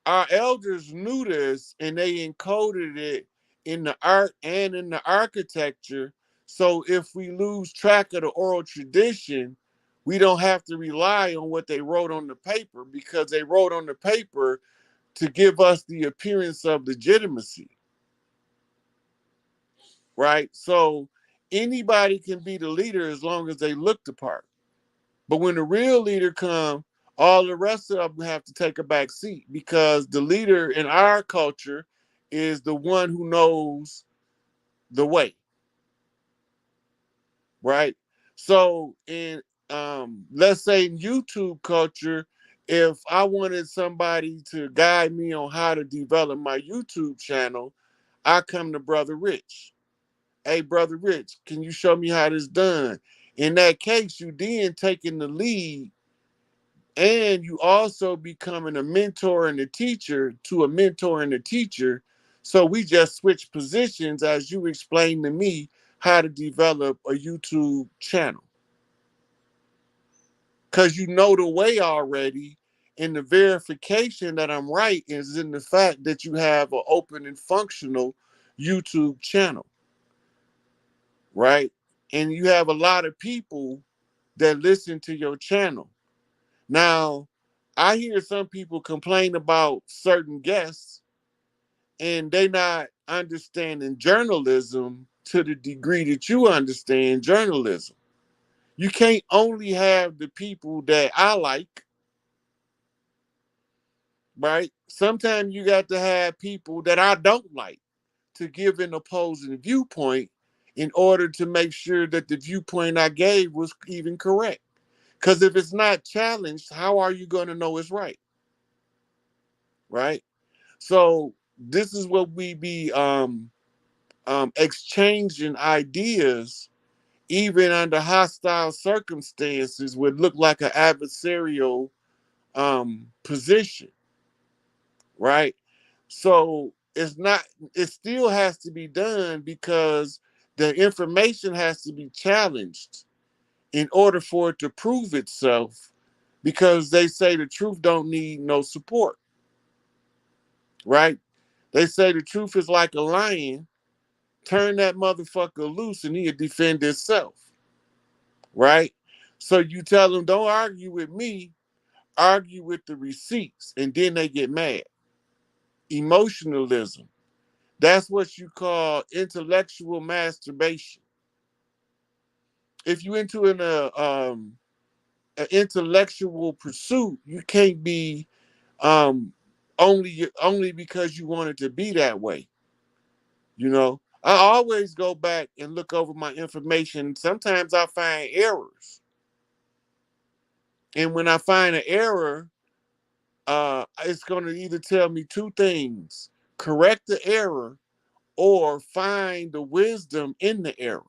our elders knew this and they encoded it in the art and in the architecture. So if we lose track of the oral tradition, we don't have to rely on what they wrote on the paper, because they wrote on the paper to give us the appearance of legitimacy, right? So anybody can be the leader as long as they look the part. But when the real leader comes, all the rest of them have to take a back seat, because the leader in our culture is the one who knows the way, right? So in let's say in YouTube culture, if I wanted somebody to guide me on how to develop my YouTube channel, I come to Brother Rich. Hey, Brother Rich, can you show me how this done? In that case, you then taking the lead, and you also becoming a mentor and a teacher to a mentor and a teacher. So we just switch positions as you explain to me how to develop a YouTube channel. Because you know the way already, and the verification that I'm right is in the fact that you have an open and functional YouTube channel, right? And you have a lot of people that listen to your channel. Now, I hear some people complain about certain guests and they not understanding journalism to the degree that you understand journalism. You can't only have the people that I like, right? Sometimes you got to have people that I don't like to give an opposing viewpoint in order to make sure that the viewpoint I gave was even correct. Because if it's not challenged, how are you going to know it's right? Right? So this is what we be exchanging ideas, even under hostile circumstances, would look like an adversarial position, right? So it's not. It still has to be done because the information has to be challenged in order for it to prove itself. Because they say the truth don't need no support, right? They say the truth is like a lion. Turn that motherfucker loose and he'll defend himself, right? So you tell them, don't argue with me, argue with the receipts, and then they get mad. Emotionalism. That's what you call intellectual masturbation. If you're into an intellectual pursuit, you can't be only because you want it to be that way. You know, I always go back and look over my information. Sometimes I find errors. And when I find an error, it's going to either tell me two things: correct the error or find the wisdom in the error.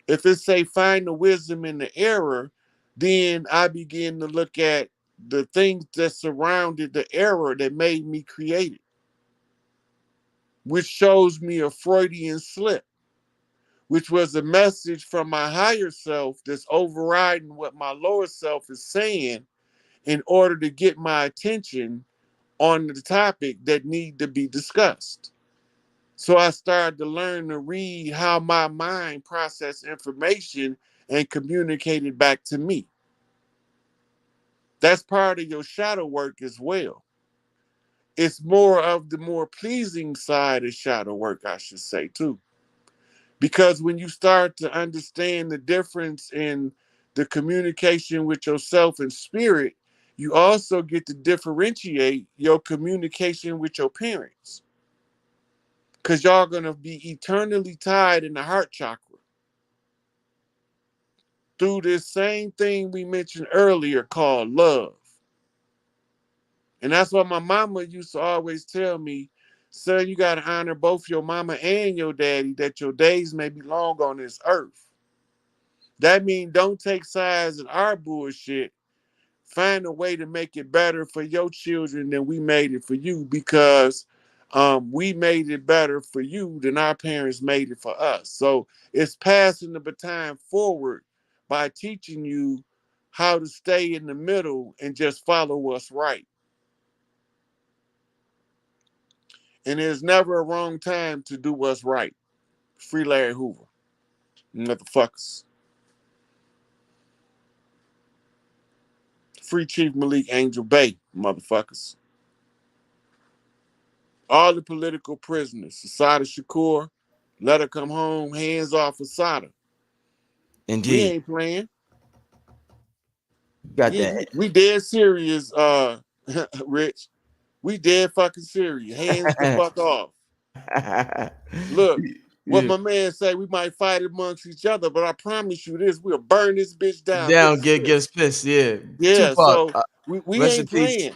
If it say find the wisdom in the error, then I begin to look at the things that surrounded the error that made me create it, which shows me a Freudian slip, which was a message from my higher self that's overriding what my lower self is saying in order to get my attention on the topic that need to be discussed. So I started to learn to read how my mind processed information and communicate it back to me. That's part of your shadow work as well. It's more of the more pleasing side of shadow work, I should say, too. Because when you start to understand the difference in the communication with yourself and spirit, you also get to differentiate your communication with your parents. Because y'all going to be eternally tied in the heart chakra through this same thing we mentioned earlier called love. And that's what my mama used to always tell me. Son, you got to honor both your mama and your daddy, that your days may be long on this earth. That means don't take sides in our bullshit. Find a way to make it better for your children than we made it for you, because we made it better for you than our parents made it for us. So it's passing the baton forward by teaching you how to stay in the middle and just follow what's right. And there's never a wrong time to do what's right. Free Larry Hoover. Motherfuckers. Free Chief Malik Angel Bay. Motherfuckers. All the political prisoners. Assata Shakur. Let her come home. Hands off Assata. We Indeed. ain't playing. Got that. We dead serious, Rich. We dead fucking serious. Hands the fuck off. Look, what Yeah. my man say, we might fight amongst each other, but I promise you this, we'll burn this bitch down. Down, Niggas get swear. gets pissed. Yeah. Yeah, Tupac. so we Rest in ain't peace. playing.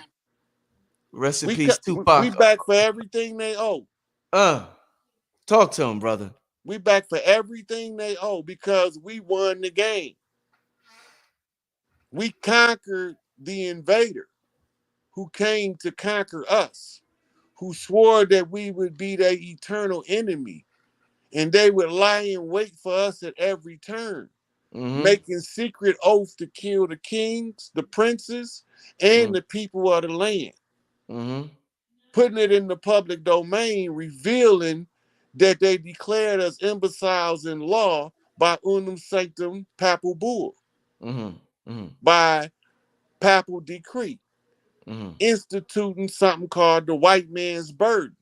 Rest in We peace, we Tupac. back for everything they owe. Uh, talk to him, brother. We back for everything they owe because we won the game. We conquered the invader who came to conquer us, who swore that we would be their eternal enemy and they would lie in wait for us at every turn, making secret oaths to kill the kings, the princes, and the people of the land. Putting it in the public domain, revealing that they declared us imbeciles in law by unum sanctum papal bull, by papal decree, instituting something called the white man's burden.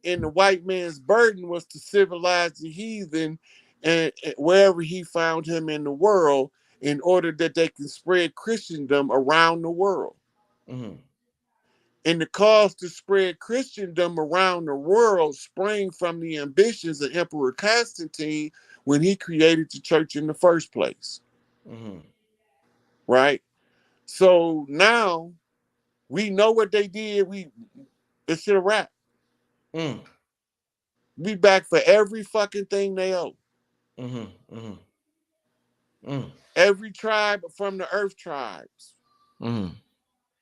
And the white man's burden was to civilize the heathen and wherever he found him in the world, in order that they can spread Christendom around the world. And the cause to spread Christendom around the world sprang from the ambitions of Emperor Constantine when he created the church in the first place. Right? So now we know what they did. It's a wrap. We back for every fucking thing they owe. Every tribe from the earth tribes.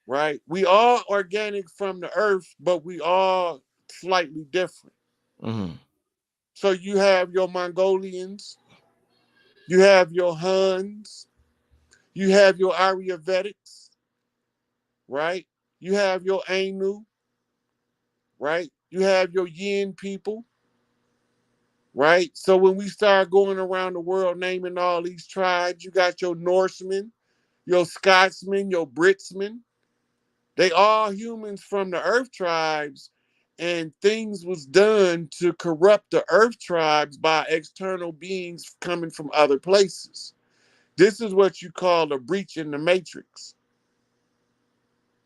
Right? We all organic from the earth, but we all slightly different. So you have your Mongolians, you have your Huns, you have your Aryavedics, right? You have your Ainu, right? You have your Yin people, right? So when we start going around the world naming all these tribes, you got your Norsemen, your Scotsmen, your Britsmen. They all humans from the earth tribes, and things was done to corrupt the earth tribes by external beings coming from other places. This is what you call a breach in the matrix.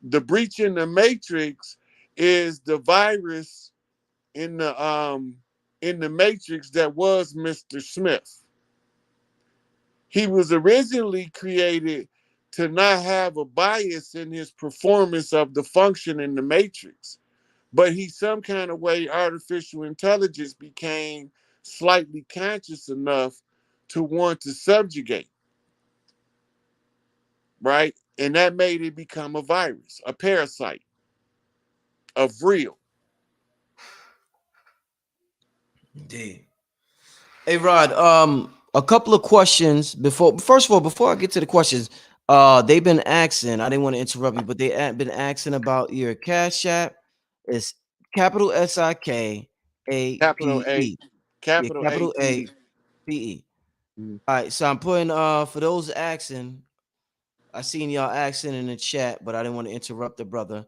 The breach in the matrix is the virus in the matrix that was Mr. Smith. He was originally created to not have a bias in his performance of the function in the matrix, but he some kind of way artificial intelligence became slightly conscious enough to want to subjugate, right? And that made it become a virus, a parasite of real. Indeed. Hey Rod, a couple of questions before. First of all, before I get to the questions, they've been asking. I didn't want to interrupt you, but they been asking about your Cash App. It's capital Capital A, SIKAPE. Yeah, capital A capital P A E. P E. All right, so I'm putting for those asking. I seen y'all asking in the chat, but I didn't want to interrupt the brother.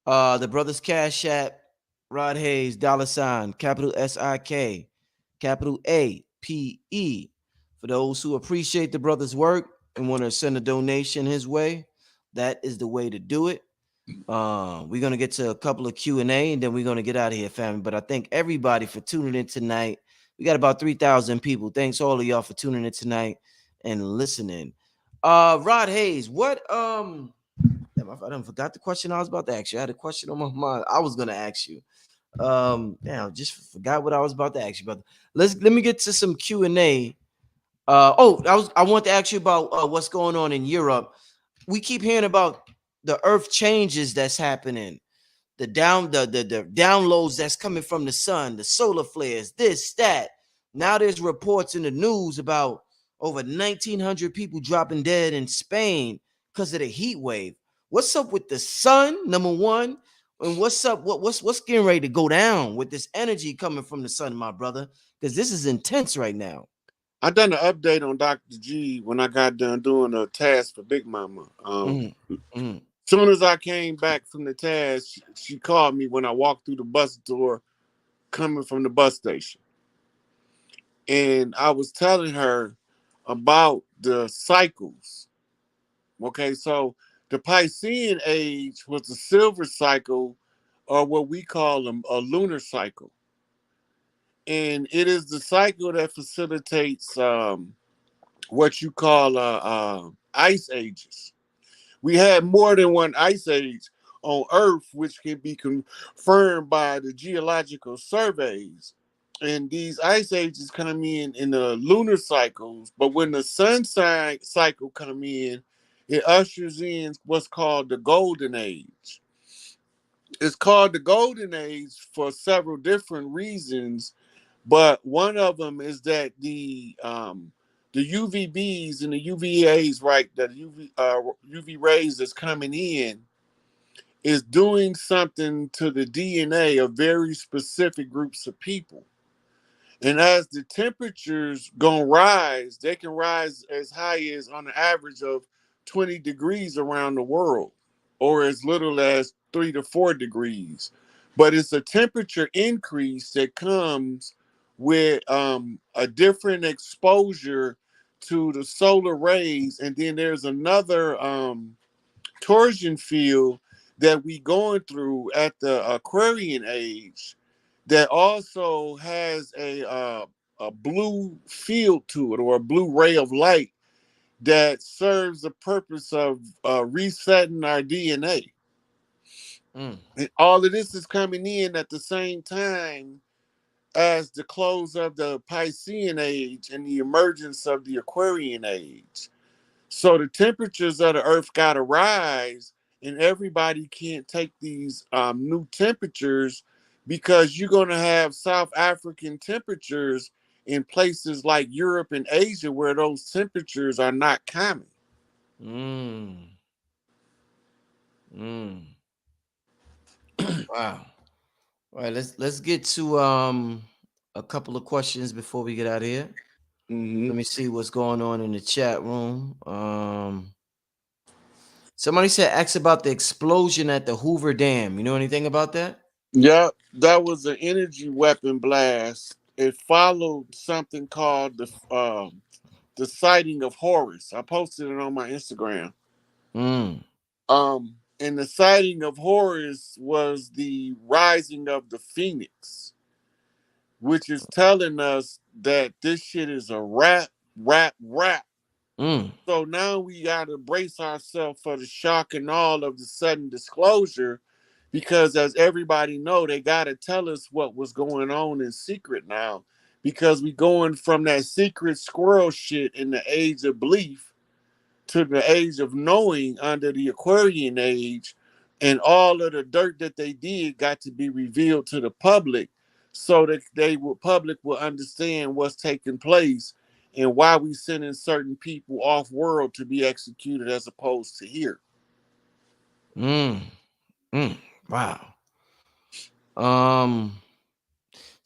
The brother's Cash App, Rod Hayes, $, capital SIK, capital APE. For those who appreciate the brother's work and want to send a donation his way, that is the way to do it. We're gonna get to a couple of Q&A and then we're gonna get out of here, family. But I thank everybody for tuning in tonight. We got about 3,000 people. Thanks all of y'all for tuning in tonight and listening. Rod Hayes, what damn, I done forgot the question I was about to ask you. I had a question on my mind. I was gonna ask you. Now just forgot what I was about to ask you about. Let me get to some Q&A. I want to ask you about what's going on in Europe. We keep hearing about the earth changes that's happening, the downloads that's coming from the sun, the solar flares, this, that. Now there's reports in the news about over 1,900 people dropping dead in Spain because of the heat wave. What's up with the sun, number one? And what's up? What's getting ready to go down with this energy coming from the sun, my brother? Because this is intense right now. I done an update on Dr. G when I got done doing a task for Big Mama. Mm, mm, Soon as I came back from the task, she called me when I walked through the bus door coming from the bus station. And I was telling her about the cycles. Okay, so the Piscean age was the silver cycle, or what we call a lunar cycle. And it is the cycle that facilitates what you call ice ages. We had more than one ice age on Earth, which can be confirmed by the geological surveys. And these ice ages come in the lunar cycles, but when the sun cycle come in, it ushers in what's called the golden age. It's called the golden age for several different reasons, but one of them is that the UVBs and the UVAs, right, that UV rays that's coming in is doing something to the DNA of very specific groups of people. And as the temperatures gonna rise, they can rise as high as on an average of 20 degrees around the world, or as little as 3 to 4 degrees. But it's a temperature increase that comes with a different exposure to the solar rays. And then there's another torsion field that we going through at the Aquarian age that also has a blue field to it, or a blue ray of light that serves the purpose of resetting our DNA. And all of this is coming in at the same time as the close of the Piscean age and the emergence of the Aquarian age. So the temperatures of the earth got to rise, and everybody can't take these new temperatures, because you're going to have South African temperatures in places like Europe and Asia where those temperatures are not common. mm, mm. Wow. All right, let's get to a couple of questions before we get out of here. Mm-hmm. Let me see what's going on in the chat room. Somebody said ask about the explosion at the Hoover Dam. You know anything about that? Yep, that was an energy weapon blast. It followed something called the sighting of Horus. I posted it on my Instagram. Mm. And the sighting of Horus was the rising of the phoenix, which is telling us that this shit is a rap, rap, rap. Mm. So now we got to brace ourselves for the shock and all of the sudden disclosure, because as everybody know, they got to tell us what was going on in secret now, because we going from that secret squirrel shit in the age of belief to the age of knowing under the Aquarian age, and all of the dirt that they did got to be revealed to the public, so that public will understand what's taking place and why we sending certain people off world to be executed as opposed to here. Mm. Mm. Wow. Um,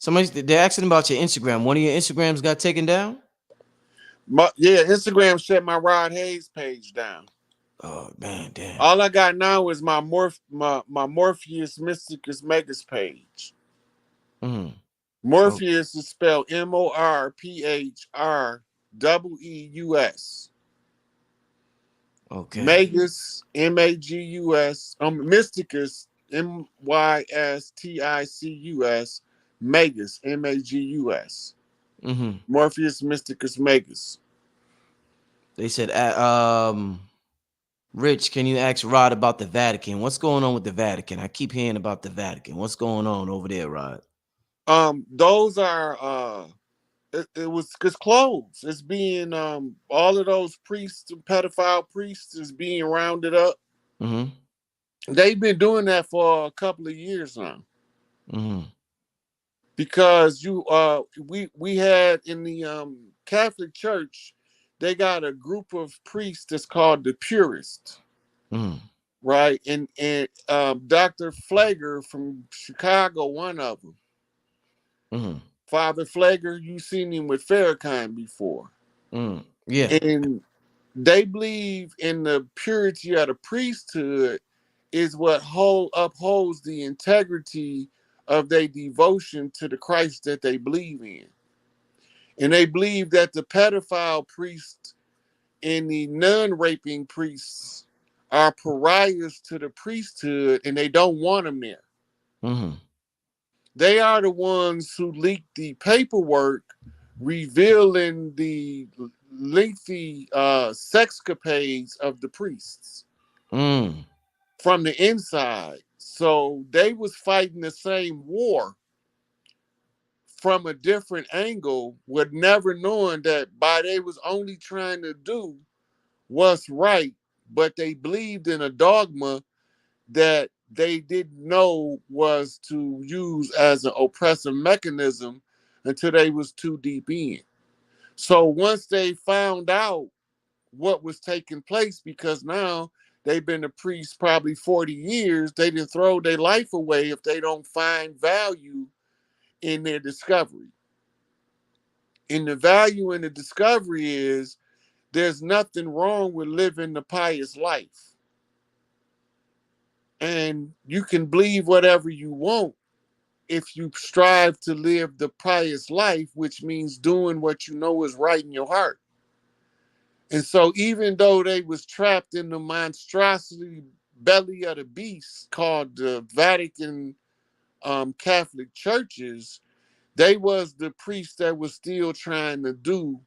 they're asking about your Instagram. One of your Instagrams got taken down. Yeah, Instagram shut my Rod Hayes page down. Oh man, damn. All I got now is my Morpheus Mysticus Megas page. Mm. Oh, Morpheus is spelled Morpheus. okay. Magus, Magus, Mysticus, Mysticus, Magus, Magus. Mm-hmm. Morpheus Mysticus Magus. They said Rich, can you ask Rod about the Vatican? What's going on with the Vatican? I keep hearing about the Vatican. What's going on over there, Rod? Those are it was it's closed. It's being all of those priests, pedophile priests, is being rounded up. Mm-hmm. They've been doing that for a couple of years now. Mm-hmm. Because we had in the Catholic Church, they got a group of priests that's called the Purists, Mm-hmm. right? And Dr. Flager from Chicago, one of them, Mm-hmm. Father Flager, you seen him with Farrakhan before, Mm-hmm. Yeah. and they believe in the purity of the priesthood is what upholds the integrity of their devotion to the Christ that they believe in. And they believe that the pedophile priests and the nun-raping priests are pariahs to the priesthood, and they don't want them there. Mm-hmm. They are the ones who leaked the paperwork revealing the lengthy sexcapades of the priests Mm. from the inside. So they was fighting the same war from a different angle, with never knowing that by they was only trying to do what's right, but they believed in a dogma that they didn't know was to use as an oppressive mechanism until they was too deep in. So once they found out what was taking place, because now they've been a priest probably 40 years, they didn't throw their life away if they don't find value in their discovery. And the value in the discovery is there's nothing wrong with living the pious life. And you can believe whatever you want if you strive to live the pious life, which means doing what you know is right in your heart. And so even though they was trapped in the monstrosity belly of the beast called the Vatican Catholic churches, they was the priests that was still trying to do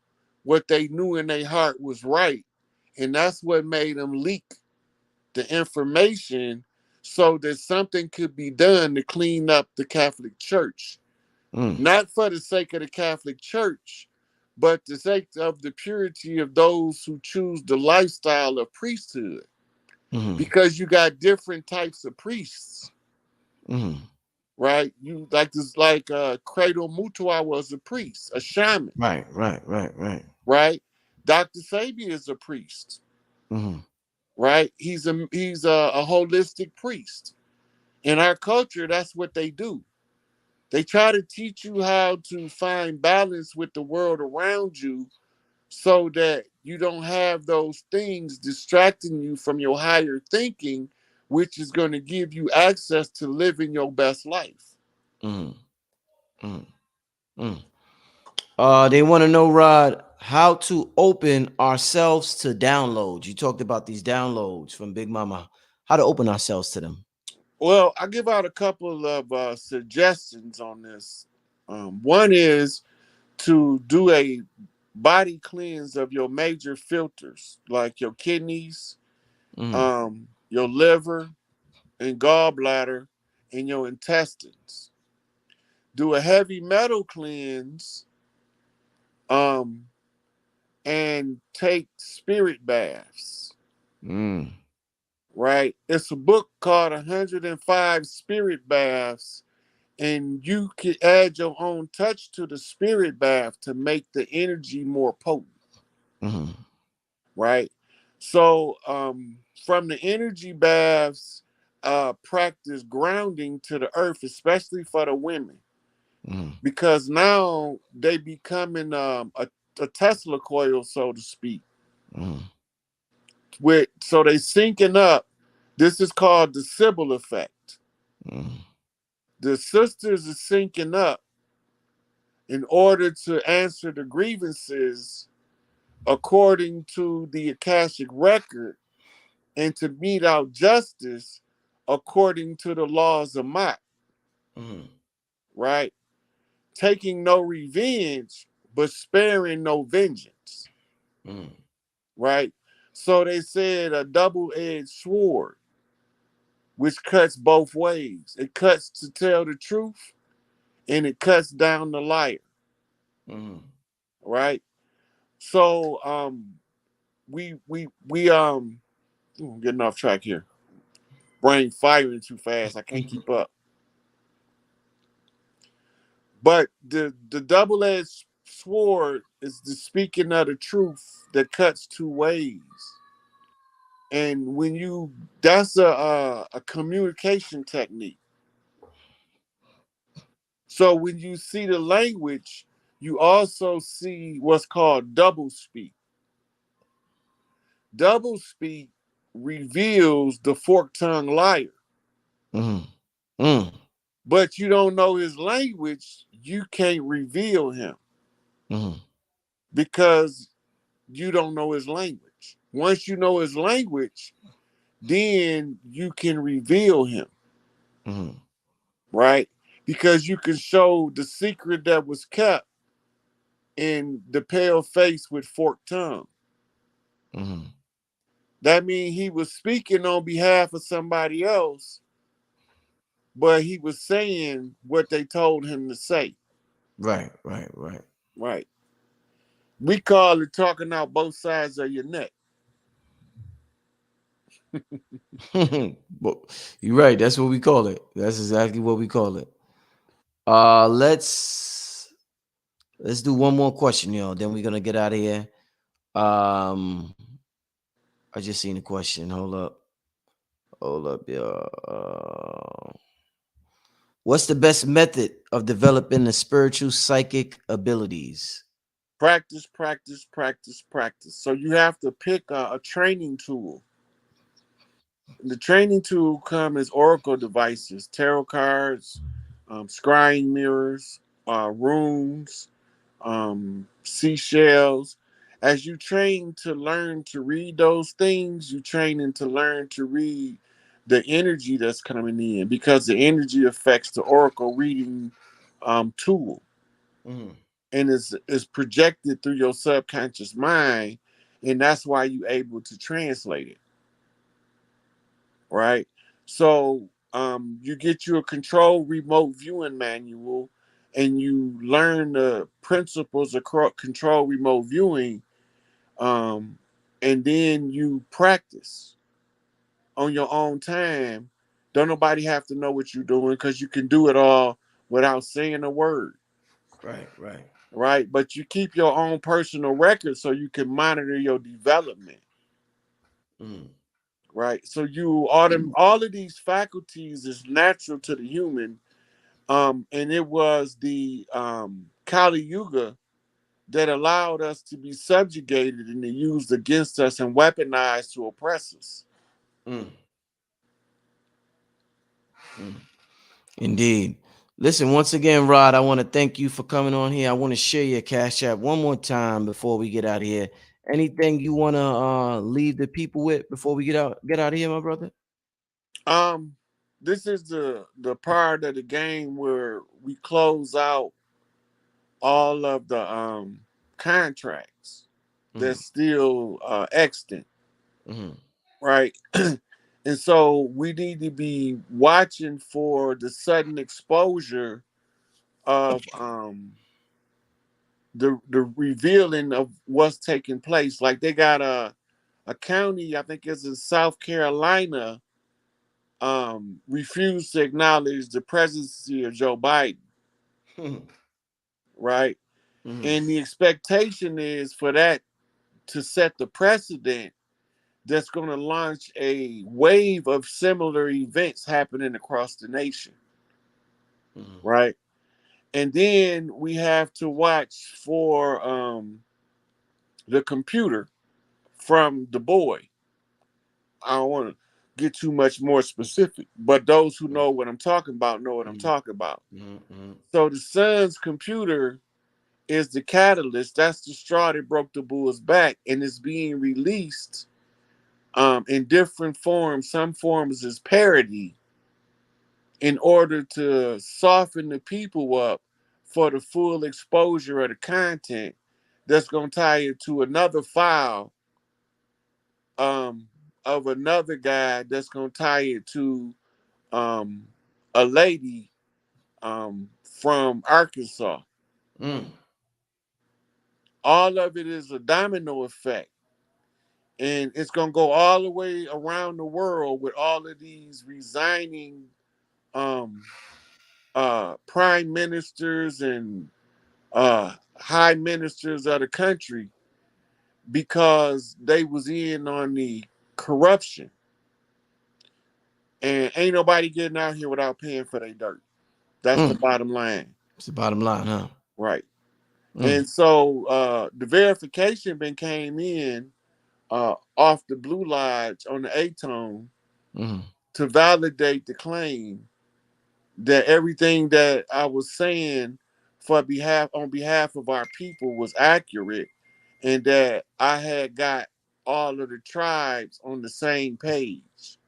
what they knew in their heart was right. And that's what made them leak the information so that something could be done to clean up the Catholic Church. Mm. Not for the sake of the Catholic Church, but the sake of the purity of those who choose the lifestyle of priesthood. Mm-hmm. Because you got different types of priests, Mm-hmm. right? You like this, like Credo Mutua was a priest, a shaman, Right, right, right, right. right? Dr. Sabi is a priest, Mm-hmm. right? He's a holistic priest. In our culture, that's what they do. They try to teach you how to find balance with the world around you so that you don't have those things distracting you from your higher thinking, which is going to give you access to living your best life. Mm-hmm. Mm-hmm. They want to know, Rod, how to open ourselves to downloads. You talked about these downloads from Big Mama. How to open ourselves to them. Well, I give out a couple of suggestions on this. One is to do a body cleanse of your major filters, like your kidneys, Mm. your liver and gallbladder, and your intestines. Do a heavy metal cleanse, um, and take spirit baths. Mm. Right? It's a book called 105 Spirit Baths, and you can add your own touch to the spirit bath to make the energy more potent. Mm-hmm. Right? So from the energy baths, practice grounding to the earth, especially for the women, Mm-hmm. because now they becoming a Tesla coil, so to speak. Mm-hmm. So they syncing up. This is called the Sybil effect. Mm-hmm. The sisters are syncing up in order to answer the grievances according to the Akashic record and to mete out justice according to the laws of Mott, Mm-hmm. right? Taking no revenge, but sparing no vengeance, Mm-hmm. right? So they said a double-edged sword, which cuts both ways. It cuts to tell the truth, and it cuts down the liar. Mm-hmm. Right. So we I'm getting off track here. Brain firing too fast. I can't keep up. But the double-edged sword is the speaking of the truth that cuts two ways. And when you that's a communication technique. So when you see the language, you also see what's called double speak. Double speak reveals the forked tongue liar. Mm-hmm. Mm. But you don't know his language, you can't reveal him Mm-hmm. because you don't know his language. Once you know his language, then you can reveal him, Mm-hmm. right? Because you can show the secret that was kept in the pale face with forked tongue. Mm-hmm. That means he was speaking on behalf of somebody else, but he was saying what they told him to say, Right, right, right. right? We call it talking out both sides of your neck. But you're right. That's what we call it. That's exactly what we call it. Let's do one more question, yo. Then we're gonna get out of here. Um, I just seen a question. Hold up, yo. What's the best method of developing the spiritual psychic abilities? Practice, practice, practice, practice. So you have to pick a training tool. The training tool come as oracle devices, tarot cards, scrying mirrors, runes, seashells. As you train to learn to read those things, you training to learn to read the energy that's coming in because the energy affects the oracle reading tool Mm-hmm. and is projected through your subconscious mind, and that's why you're able to translate it, right? So you get you a control remote viewing manual, and you learn the principles of control remote viewing, um, and then you practice on your own time. Don't nobody have to know what you're doing because you can do it all without saying a word, Right, right. right? But you keep your own personal record so you can monitor your development, Mm. right? So all of these faculties is natural to the human, and it was the Kali Yuga that allowed us to be subjugated and used against us and weaponized to oppress us. Mm. Mm. Indeed. Listen, once again, Rod, I want to thank you for coming on here. I want to share your cash app one more time before we get out of here. Anything you want to leave the people with before we get out of here, my brother? Um, this is the part of the game where we close out all of the contracts Mm. that's still extant, Mm-hmm. right? And so we need to be watching for the sudden exposure of the revealing of what's taking place. Like they got a county, I think it's in South Carolina, refused to acknowledge the presidency of Joe Biden, right? Mm-hmm. And the expectation is for that to set the precedent that's going to launch a wave of similar events happening across the nation, Mm-hmm. right? And then we have to watch for the computer from the boy. I don't want to get too much more specific, but those who know what I'm talking about know what I'm talking about. Mm-hmm. So the son's computer is the catalyst. That's the straw that broke the bull's back, and it's being released in different forms. Some forms is parody in order to soften the people up for the full exposure of the content that's going to tie it to another file of another guy that's gonna tie it to um, a lady from Arkansas. Mm. All of it is a domino effect, and it's gonna go all the way around the world with all of these resigning um, prime ministers and high ministers of the country because they was in on the corruption, and ain't nobody getting out here without paying for their dirt. That's the Mm. bottom line, It's the bottom line, huh? right? Mm. And so the verification been came in off the Blue Lodge on the Atone Mm. to validate the claim that everything that I was saying on behalf of our people was accurate, and that I had got all of the tribes on the same page,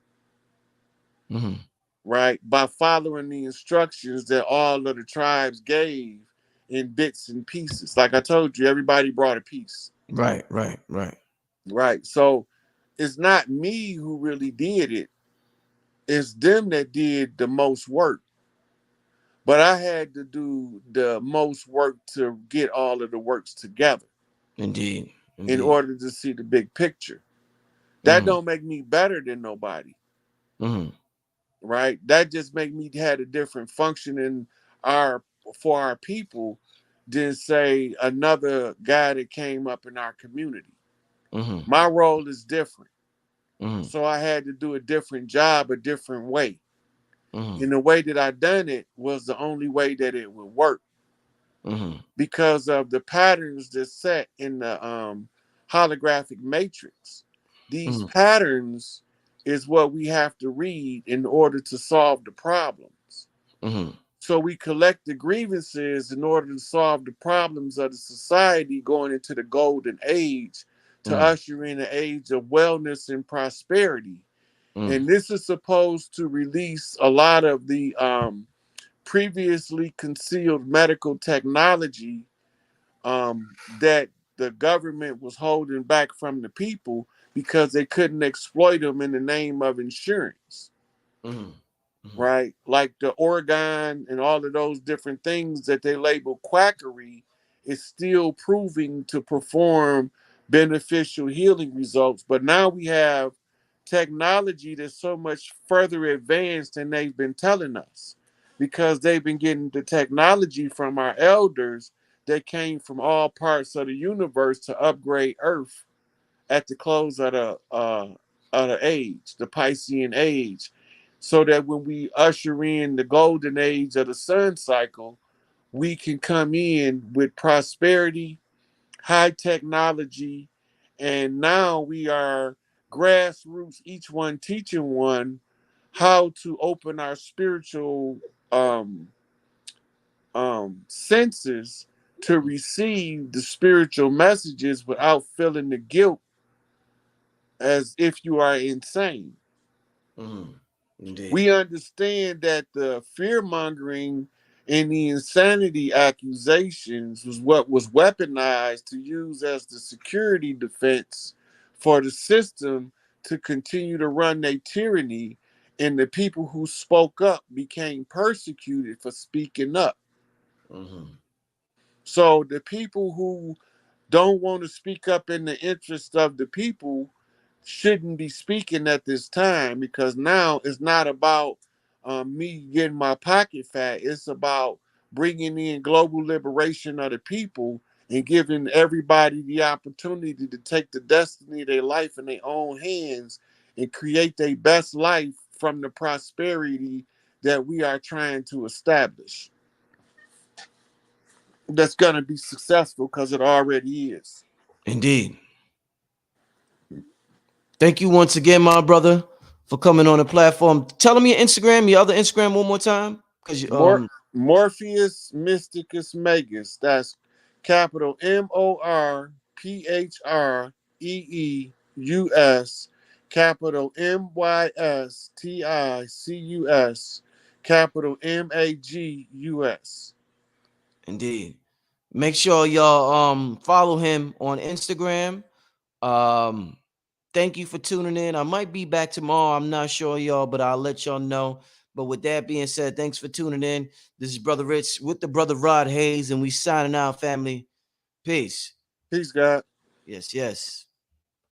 Mm. right? By following the instructions that all of the tribes gave in bits and pieces. Like I told you, everybody brought a piece. Right, right, right. Right. So it's not me who really did it. It's them that did the most work. But I had to do the most work to get all of the works together Indeed, in indeed. order to see the big picture. That Mm. don't make me better than nobody, Mm. right? That just make me had a different function in our for our people than say another guy that came up in our community. Mm. My role is different. Mm. So I had to do a different job a different way. Mm. And the way that I done it was the only way that it would work Mm. because of the patterns that's set in the holographic matrix. These Mm. patterns is what we have to read in order to solve the problems. Mm. So we collect the grievances in order to solve the problems of the society going into the golden age to Mm. usher in an age of wellness and prosperity. Mm. And this is supposed to release a lot of the previously concealed medical technology that the government was holding back from the people because they couldn't exploit them in the name of insurance, Mm. Mm. right? Like the organ and all of those different things that they label quackery is still proving to perform beneficial healing results. But now we have technology that's so much further advanced than they've been telling us because they've been getting the technology from our elders that came from all parts of the universe to upgrade Earth at the close of the age, the Piscean age, so that when we usher in the golden age of the sun cycle, we can come in with prosperity, high technology, and now we are grassroots, each one teaching one how to open our spiritual senses to receive the spiritual messages without feeling the guilt as if you are insane. Mm. Indeed. We understand that the fear mongering and the insanity accusations was what was weaponized to use as the security defense for the system to continue to run their tyranny, and the people who spoke up became persecuted for speaking up. Mm. So the people who don't want to speak up in the interest of the people shouldn't be speaking at this time, because now it's not about me getting my pocket fat. It's about bringing in global liberation of the people and giving everybody the opportunity to take the destiny of their life in their own hands and create their best life from the prosperity that we are trying to establish. That's going to be successful because it already is. Indeed. Thank you once again, my brother, for coming on the platform. Tell them your Instagram, your other Instagram one more time. Cause Morpheus Mysticus Magus. That's capital Morpheus, capital Mysticus, capital Magus. indeed. Make sure y'all follow him on Instagram. Um Thank you for tuning in. I might be back tomorrow. I'm not sure, y'all, but I'll let y'all know. But with that being said, thanks for tuning in. This is Brother Rich with the Brother Rod Hayes, and we signing out, family. Peace. Peace, God. Yes, yes.